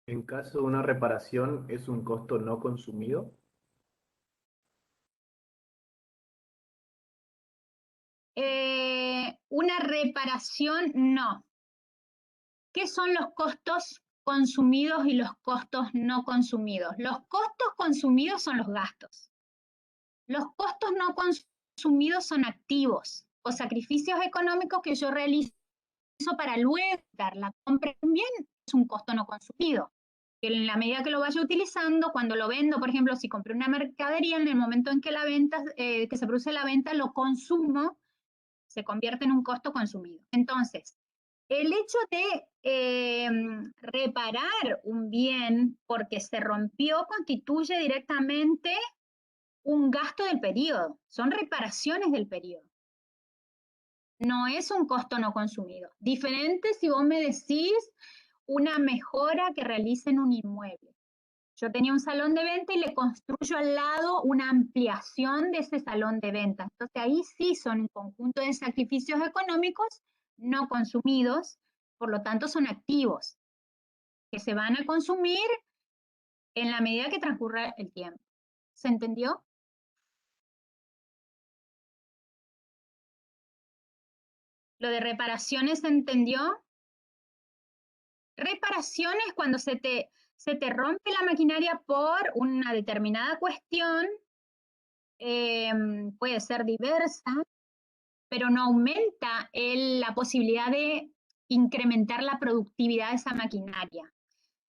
En caso de una reparación, ¿es un costo no consumido? Una reparación, no. ¿Qué son los costos consumidos y los costos no consumidos? Los costos consumidos son los gastos. Los costos no consumidos son activos o sacrificios económicos que yo realizo para luego dar la compra de un bien, es un costo no consumido. Que en la medida que lo vaya utilizando, cuando lo vendo, por ejemplo, si compré una mercadería, en el momento en que la venta, que se produce la venta, lo consumo, se convierte en un costo consumido. Entonces, el hecho de reparar un bien porque se rompió constituye directamente un gasto del periodo, son reparaciones del periodo. No es un costo no consumido. Diferente si vos me decís una mejora que realice en un inmueble. Yo tenía un salón de venta y le construyo al lado una ampliación de ese salón de venta. Entonces ahí sí son un conjunto de sacrificios económicos no consumidos, por lo tanto son activos, que se van a consumir en la medida que transcurra el tiempo. ¿Se entendió? Lo de reparaciones, ¿se entendió? Reparaciones cuando se te rompe la maquinaria por una determinada cuestión, puede ser diversa, pero no aumenta la posibilidad de incrementar la productividad de esa maquinaria.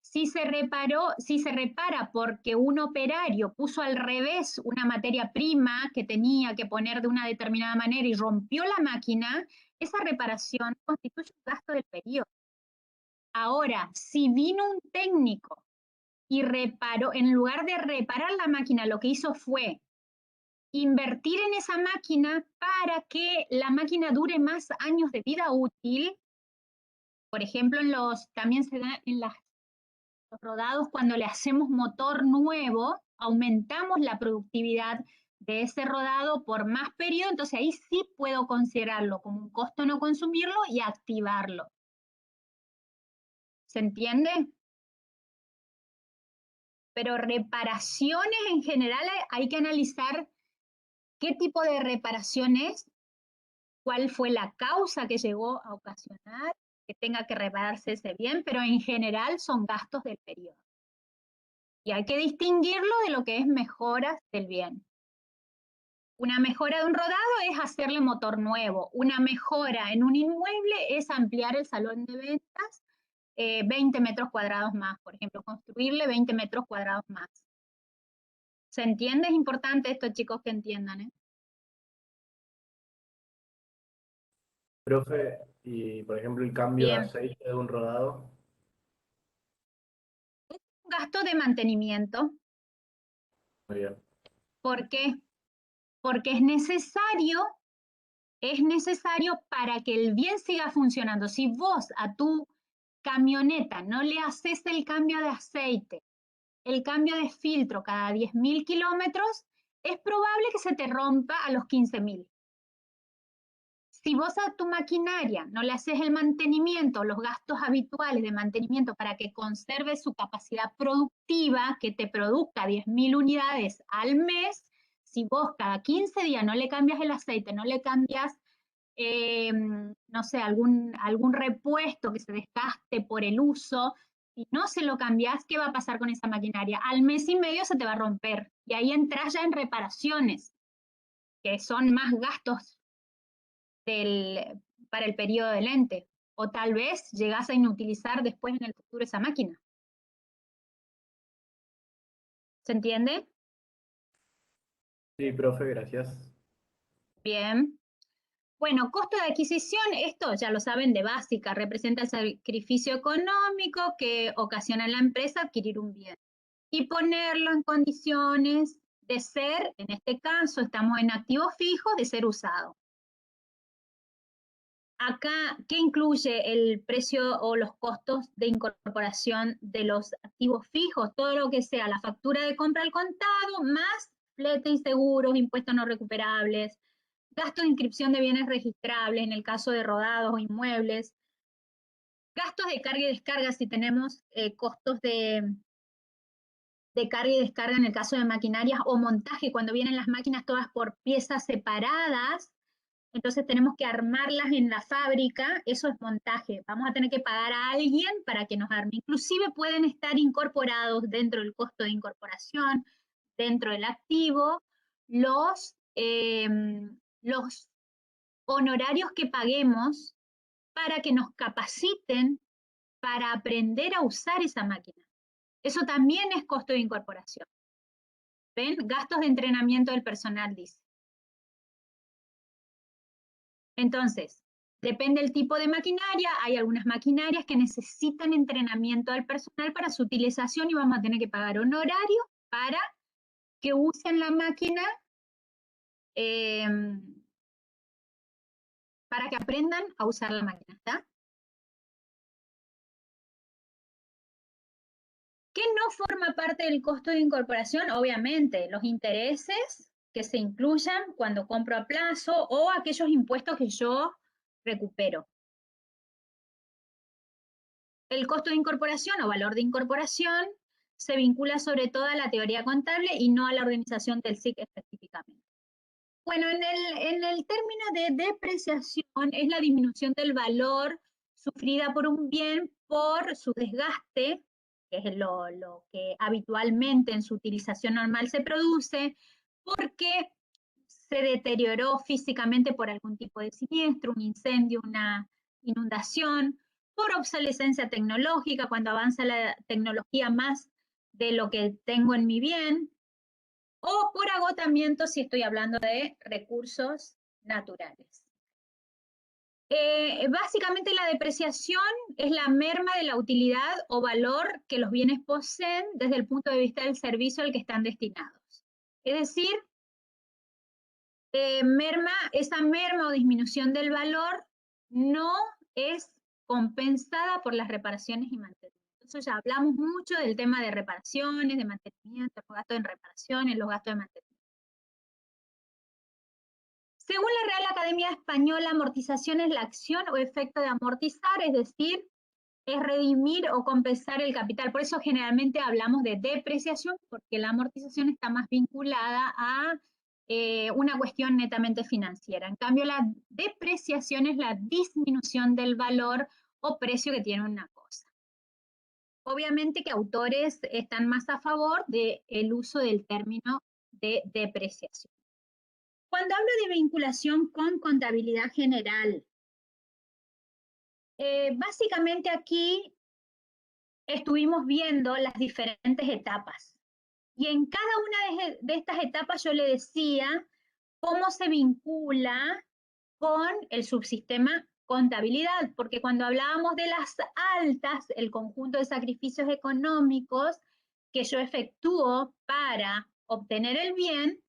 Si se repara porque un operario puso al revés una materia prima que tenía que poner de una determinada manera y rompió la máquina, esa reparación constituye un gasto del periodo. Ahora, si vino un técnico y reparó, en lugar de reparar la máquina, lo que hizo fue invertir en esa máquina para que la máquina dure más años de vida útil. Por ejemplo, también se da en los rodados cuando le hacemos motor nuevo, aumentamos la productividad de ese rodado por más periodo, entonces ahí sí puedo considerarlo como un costo no consumirlo y activarlo. ¿Se entiende? Pero reparaciones en general hay que analizar qué tipo de reparación es, cuál fue la causa que llegó a ocasionar que tenga que repararse ese bien, pero en general son gastos del periodo. Y hay que distinguirlo de lo que es mejoras del bien. Una mejora de un rodado es hacerle motor nuevo. Una mejora en un inmueble es ampliar el salón de ventas 20 metros cuadrados más, por ejemplo, construirle 20 metros cuadrados más. ¿Se entiende? Es importante esto, chicos, que entiendan, ¿eh? Profe, y por ejemplo el cambio de Bien. aceite de un rodado. Un gasto de mantenimiento. Muy bien. ¿Por qué? Porque es necesario para que el bien siga funcionando. Si vos a tu camioneta no le haces el cambio de aceite, el cambio de filtro cada 10.000 kilómetros, es probable que se te rompa a los 15.000. Si vos a tu maquinaria no le haces el mantenimiento, los gastos habituales de mantenimiento para que conserve su capacidad productiva, que te produzca 10.000 unidades al mes, si vos cada 15 días no le cambias el aceite, no le cambias, no sé, algún repuesto que se desgaste por el uso, si no se lo cambias, ¿qué va a pasar con esa maquinaria? Al mes y medio se te va a romper y ahí entras ya en reparaciones, que son más gastos para el periodo del ente, o tal vez llegás a inutilizar después en el futuro esa máquina. ¿Se entiende? Sí, profe, gracias. Bien. Bueno, costo de adquisición, esto ya lo saben de básica, representa el sacrificio económico que ocasiona en la empresa adquirir un bien y ponerlo en condiciones de ser, en este caso estamos en activo fijo, de ser usado. Acá, ¿qué incluye el precio o los costos de incorporación de los activos fijos? Todo lo que sea la factura de compra al contado, más flete y seguros, impuestos no recuperables, gasto de inscripción de bienes registrables en el caso de rodados o inmuebles, gastos de carga y descarga si tenemos costos de carga y descarga en el caso de maquinarias o montaje, cuando vienen las máquinas todas por piezas separadas, entonces tenemos que armarlas en la fábrica, eso es montaje. Vamos a tener que pagar a alguien para que nos arme. Inclusive pueden estar incorporados dentro del costo de incorporación, dentro del activo, los honorarios que paguemos para que nos capaciten para aprender a usar esa máquina. Eso también es costo de incorporación. ¿Ven? Gastos de entrenamiento del personal, dice. Entonces, depende del tipo de maquinaria, hay algunas maquinarias que necesitan entrenamiento al personal para su utilización y vamos a tener que pagar honorario para que usen la máquina, para que aprendan a usar la máquina, ¿está? ¿Qué no forma parte del costo de incorporación? Obviamente, los intereses que se incluyan cuando compro a plazo o aquellos impuestos que yo recupero. El costo de incorporación o valor de incorporación se vincula sobre todo a la teoría contable y no a la organización del SIC específicamente. Bueno, en el término de depreciación es la disminución del valor sufrida por un bien por su desgaste, que es lo que habitualmente en su utilización normal se produce, porque se deterioró físicamente por algún tipo de siniestro, un incendio, una inundación, por obsolescencia tecnológica, cuando avanza la tecnología más de lo que tengo en mi bien, o por agotamiento si estoy hablando de recursos naturales. Básicamente la depreciación es la merma de la utilidad o valor que los bienes poseen desde el punto de vista del servicio al que están destinados. Es decir, esa merma o disminución del valor no es compensada por las reparaciones y mantenimiento. Entonces ya hablamos mucho del tema de reparaciones, de mantenimiento, los gastos en reparaciones, los gastos de mantenimiento. Según la Real Academia Española, amortización es la acción o efecto de amortizar, es decir, es redimir o compensar el capital. Por eso generalmente hablamos de depreciación, porque la amortización está más vinculada a una cuestión netamente financiera. En cambio, la depreciación es la disminución del valor o precio que tiene una cosa. Obviamente que autores están más a favor del uso del término de depreciación. Cuando hablo de vinculación con contabilidad general, básicamente aquí estuvimos viendo las diferentes etapas. Y en cada una de estas etapas yo le decía cómo se vincula con el subsistema contabilidad, porque cuando hablábamos de las altas, el conjunto de sacrificios económicos que yo efectúo para obtener el bien,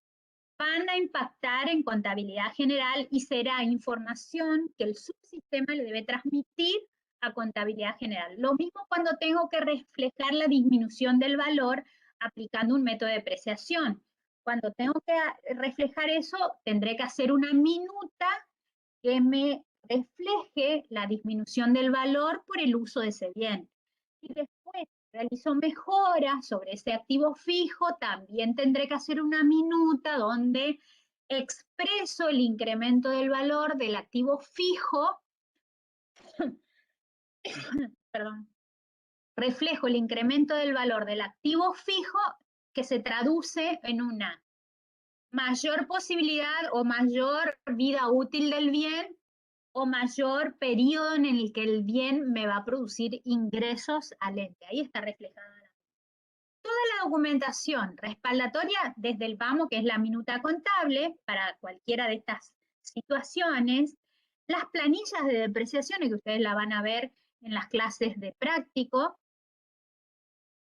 van a impactar en contabilidad general y será información que el subsistema le debe transmitir a contabilidad general. Lo mismo cuando tengo que reflejar la disminución del valor aplicando un método de depreciación. Cuando tengo que reflejar eso, tendré que hacer una minuta que me refleje la disminución del valor por el uso de ese bien. Y después realizo mejoras sobre ese activo fijo, también tendré que hacer una minuta donde expreso el incremento del valor del activo fijo, perdón, reflejo el incremento del valor del activo fijo que se traduce en una mayor posibilidad o mayor vida útil del bien o mayor periodo en el que el bien me va a producir ingresos al ente. Ahí está reflejada toda la documentación respaldatoria desde el PAMO, que es la minuta contable, para cualquiera de estas situaciones, las planillas de depreciaciones, que ustedes la van a ver en las clases de práctico,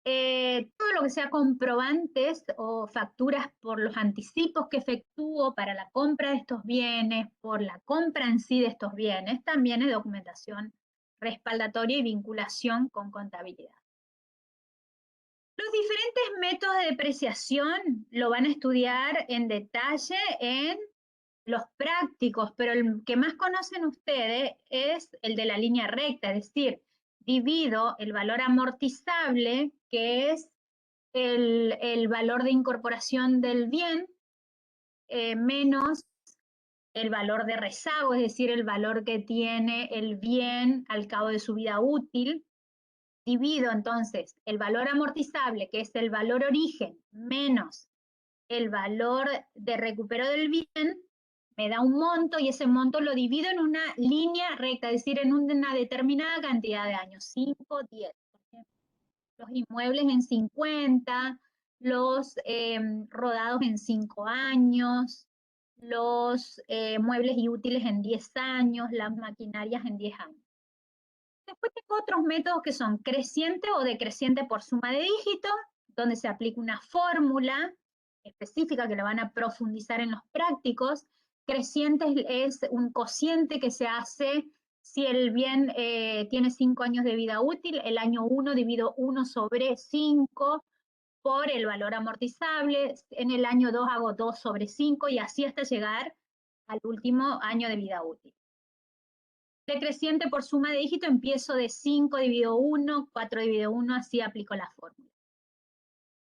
todo lo que sea comprobantes o facturas por los anticipos que efectúo para la compra de estos bienes, por la compra en sí de estos bienes, también es documentación respaldatoria y vinculación con contabilidad. Los diferentes métodos de depreciación lo van a estudiar en detalle en los prácticos, pero el que más conocen ustedes es el de la línea recta, es decir, divido el valor amortizable, que es el valor de incorporación del bien, menos el valor de rezago, es decir, el valor que tiene el bien al cabo de su vida útil. Divido entonces el valor amortizable, que es el valor origen, menos el valor de recupero del bien, me da un monto y ese monto lo divido en una línea recta, es decir, en una determinada cantidad de años, 5, 10. Los inmuebles en 50, los rodados en 5 años, los muebles y útiles en 10 años, las maquinarias en 10 años. Después tengo otros métodos que son creciente o decreciente por suma de dígitos, donde se aplica una fórmula específica que la van a profundizar en los prácticos. Creciente es un cociente que se hace si el bien tiene 5 años de vida útil, el año 1 divido 1 sobre 5 por el valor amortizable, en el año 2 hago 2 sobre 5 y así hasta llegar al último año de vida útil. Decreciente por suma de dígito, empiezo de 5 dividido 1, 4 dividido 1, así aplico la fórmula.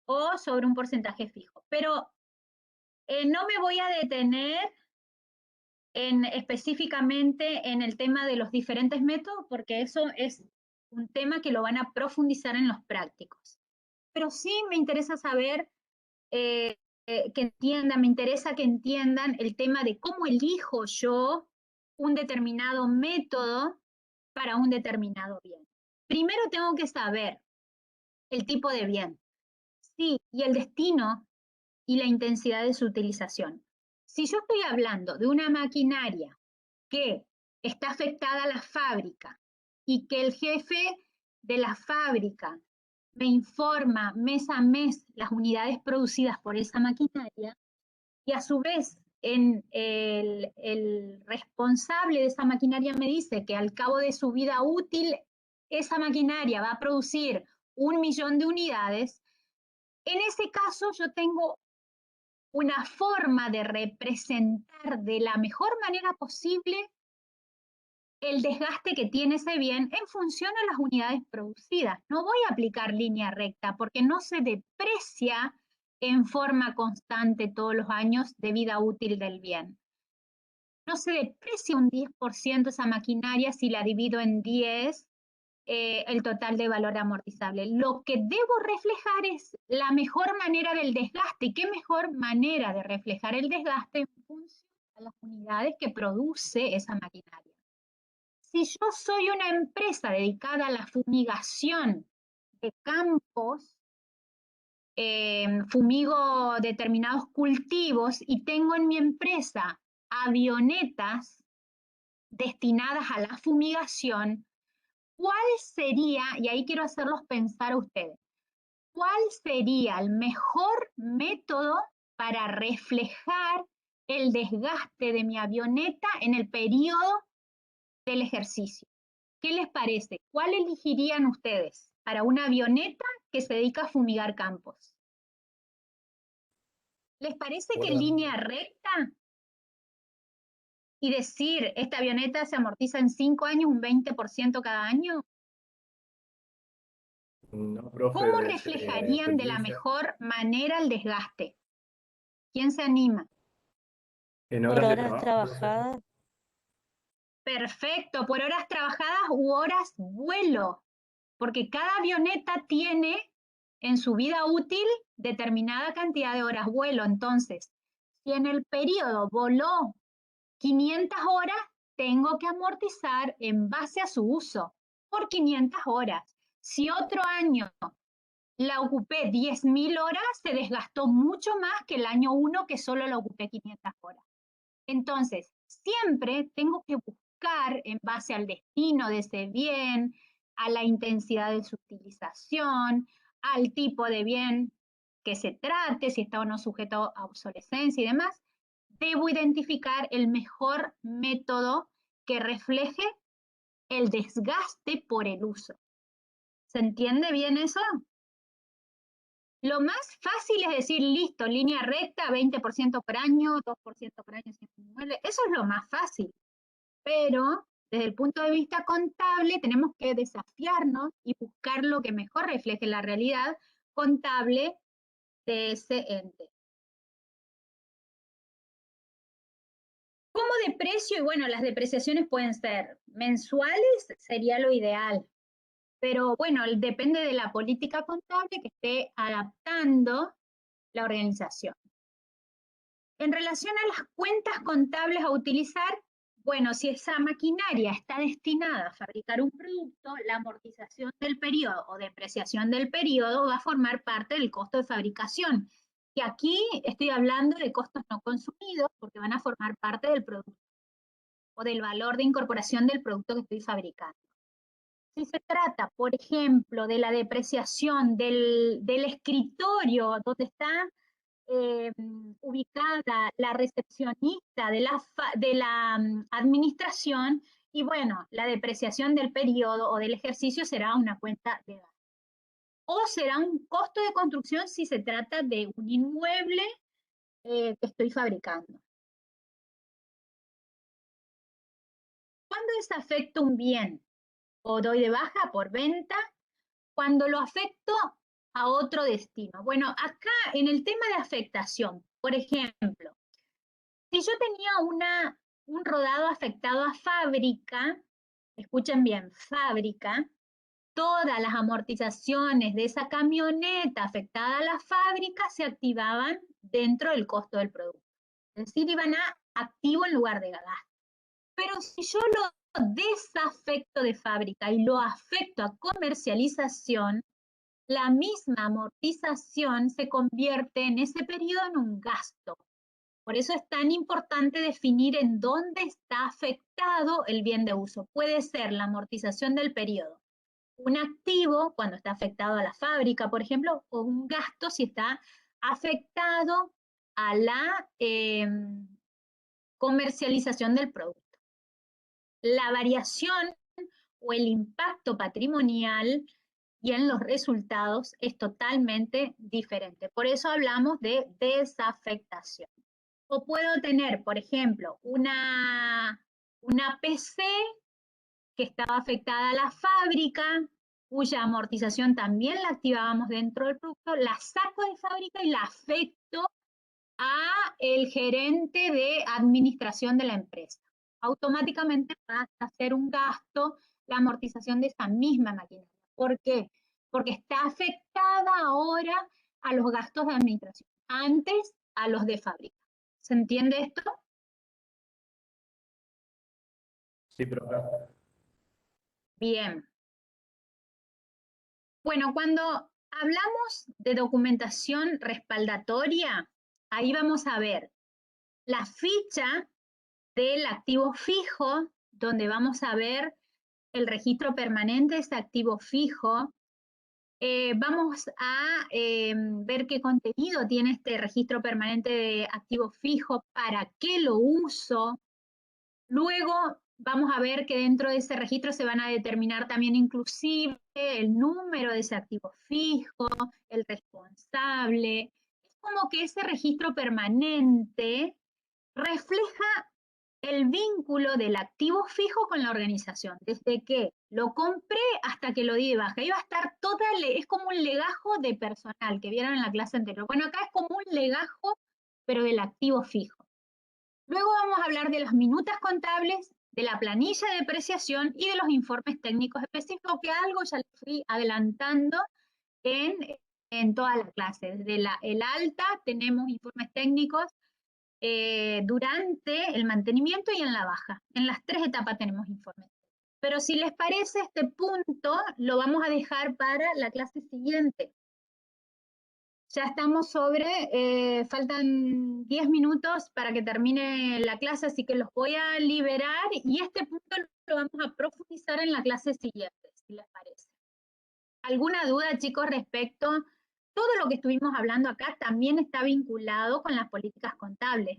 O sobre un porcentaje fijo. Pero no me voy a detener específicamente en el tema de los diferentes métodos, porque eso es un tema que lo van a profundizar en los prácticos. Pero sí me interesa saber que entiendan, me interesa que entiendan el tema de cómo elijo yo un determinado método para un determinado bien. Primero tengo que saber el tipo de bien, sí, y el destino y la intensidad de su utilización. Si yo estoy hablando de una maquinaria que está afectada a la fábrica y que el jefe de la fábrica me informa mes a mes las unidades producidas por esa maquinaria y a su vez el responsable de esa maquinaria me dice que al cabo de su vida útil esa maquinaria va a producir 1 millón de unidades, en ese caso yo tengo una forma de representar de la mejor manera posible el desgaste que tiene ese bien en función a las unidades producidas. No voy a aplicar línea recta porque no se deprecia en forma constante todos los años de vida útil del bien. No se deprecia un 10% esa maquinaria si la divido en 10, el total de valor amortizable. Lo que debo reflejar es la mejor manera del desgaste. ¿Y qué mejor manera de reflejar el desgaste en función a las unidades que produce esa maquinaria? Si yo soy una empresa dedicada a la fumigación de campos, fumigo determinados cultivos y tengo en mi empresa avionetas destinadas a la fumigación, ¿cuál sería, y ahí quiero hacerlos pensar a ustedes, cuál sería el mejor método para reflejar el desgaste de mi avioneta en el periodo del ejercicio? ¿Qué les parece? ¿Cuál elegirían ustedes para una avioneta que se dedica a fumigar campos? ¿Les parece que en línea recta y decir, esta avioneta se amortiza en 5 años, un 20% cada año? No, profe, ¿Cómo reflejarían de la mejor manera el desgaste? ¿Quién se anima? en Por horas de horas trabajo, profe. trabajadas. Perfecto, por horas trabajadas u horas vuelo, porque cada avioneta tiene en su vida útil determinada cantidad de horas vuelo. Entonces, si en el periodo voló 500 horas, tengo que amortizar en base a su uso por 500 horas. Si otro año la ocupé 10.000 horas, se desgastó mucho más que el año 1 que solo la ocupé 500 horas. Entonces, siempre tengo que buscar en base al destino de ese bien, a la intensidad de su utilización, al tipo de bien que se trate, si está o no sujeto a obsolescencia y demás, debo identificar el mejor método que refleje el desgaste por el uso. ¿Se entiende bien eso? Lo más fácil es decir, listo, línea recta, 20% por año, 2% por año, 109, eso es lo más fácil. Pero desde el punto de vista contable tenemos que desafiarnos y buscar lo que mejor refleje la realidad contable de ese ente. ¿Cómo deprecio? Y bueno, las depreciaciones pueden ser mensuales, sería lo ideal. Pero bueno, depende de la política contable que esté adaptando la organización. En relación a las cuentas contables a utilizar, bueno, si esa maquinaria está destinada a fabricar un producto, la amortización del periodo o depreciación del periodo va a formar parte del costo de fabricación. Y aquí estoy hablando de costos no consumidos porque van a formar parte del producto o del valor de incorporación del producto que estoy fabricando. Si se trata, por ejemplo, de la depreciación del escritorio donde está ubicada la recepcionista de la administración, y bueno, la depreciación del periodo o del ejercicio será una cuenta de gasto. O será un costo de construcción si se trata de un inmueble que estoy fabricando. ¿Cuándo desafecto un bien o doy de baja por venta? Cuando lo afecto a otro destino. Bueno, acá en el tema de afectación, por ejemplo, si yo tenía un rodado afectado a fábrica, escuchen bien, fábrica, todas las amortizaciones de esa camioneta afectada a la fábrica se activaban dentro del costo del producto. Es decir, iban a activo en lugar de gasto. Pero si yo lo desafecto de fábrica y lo afecto a comercialización, la misma amortización se convierte en ese periodo en un gasto. Por eso es tan importante definir en dónde está afectado el bien de uso. Puede ser la amortización del periodo, un activo cuando está afectado a la fábrica, por ejemplo, o un gasto si está afectado a la comercialización del producto. La variación o el impacto patrimonial y en los resultados es totalmente diferente. Por eso hablamos de desafectación. O puedo tener, por ejemplo, una PC que estaba afectada a la fábrica, cuya amortización también la activábamos dentro del producto, la saco de fábrica y la afecto a el gerente de administración de la empresa. Automáticamente va a hacer un gasto la amortización de esa misma maquinaria. ¿Por qué? Porque está afectada ahora a los gastos de administración, antes a los de fábrica. ¿Se entiende esto? Sí, pero acá. Bien. Bueno, cuando hablamos de documentación respaldatoria, ahí vamos a ver la ficha del activo fijo, donde vamos a ver el registro permanente de ese activo fijo. Vamos a ver qué contenido tiene este registro permanente de activo fijo, para qué lo uso. Luego vamos a ver que dentro de ese registro se van a determinar también inclusive el número de ese activo fijo, el responsable. Es como que ese registro permanente refleja el vínculo del activo fijo con la organización, desde que lo compré hasta que lo di de baja. Ahí va a estar es como un legajo de personal que vieron en la clase anterior. Bueno, acá es como un legajo, pero del activo fijo. Luego vamos a hablar de las minutas contables, de la planilla de depreciación y de los informes técnicos específicos, que algo ya les fui adelantando en toda la clase. Desde el alta tenemos informes técnicos durante el mantenimiento y en la baja. En las 3 etapas tenemos informes. Pero si les parece, este punto lo vamos a dejar para la clase siguiente. Ya estamos faltan 10 minutos para que termine la clase, así que los voy a liberar y este punto lo vamos a profundizar en la clase siguiente, si les parece. ¿Alguna duda, chicos, respecto? Todo lo que estuvimos hablando acá también está vinculado con las políticas contables,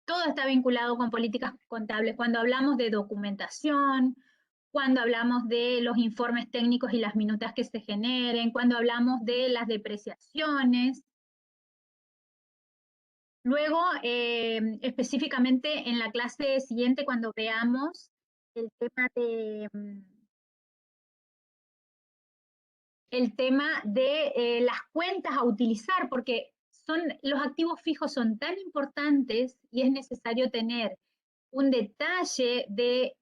todo está vinculado con políticas contables. Cuando hablamos de documentación, cuando hablamos de los informes técnicos y las minutas que se generen, cuando hablamos de las depreciaciones. Luego, específicamente en la clase siguiente, cuando veamos el tema de las cuentas a utilizar, porque los activos fijos son tan importantes y es necesario tener un detalle de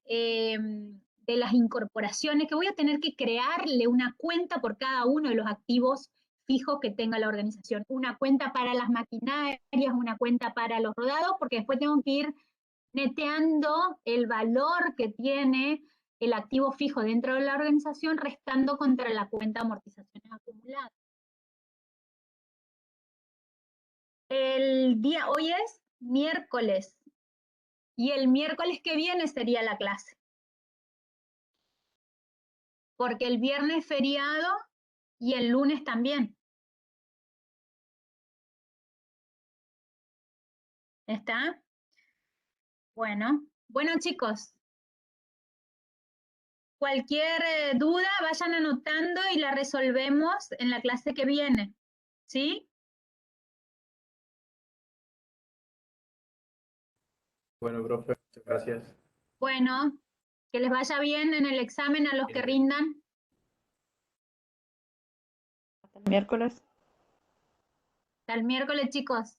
las incorporaciones, que voy a tener que crearle una cuenta por cada uno de los activos fijos que tenga la organización. Una cuenta para las maquinarias, una cuenta para los rodados, porque después tengo que ir neteando el valor que tiene el activo fijo dentro de la organización, restando contra la cuenta de amortizaciones acumuladas. Hoy es miércoles, y el miércoles que viene sería la clase. Porque el viernes es feriado y el lunes también. ¿Está? Bueno, chicos. Cualquier duda, vayan anotando y la resolvemos en la clase que viene. ¿Sí? Bueno, profe, muchas gracias. Bueno, que les vaya bien en el examen a los que rindan. Hasta el miércoles. Hasta el miércoles, chicos.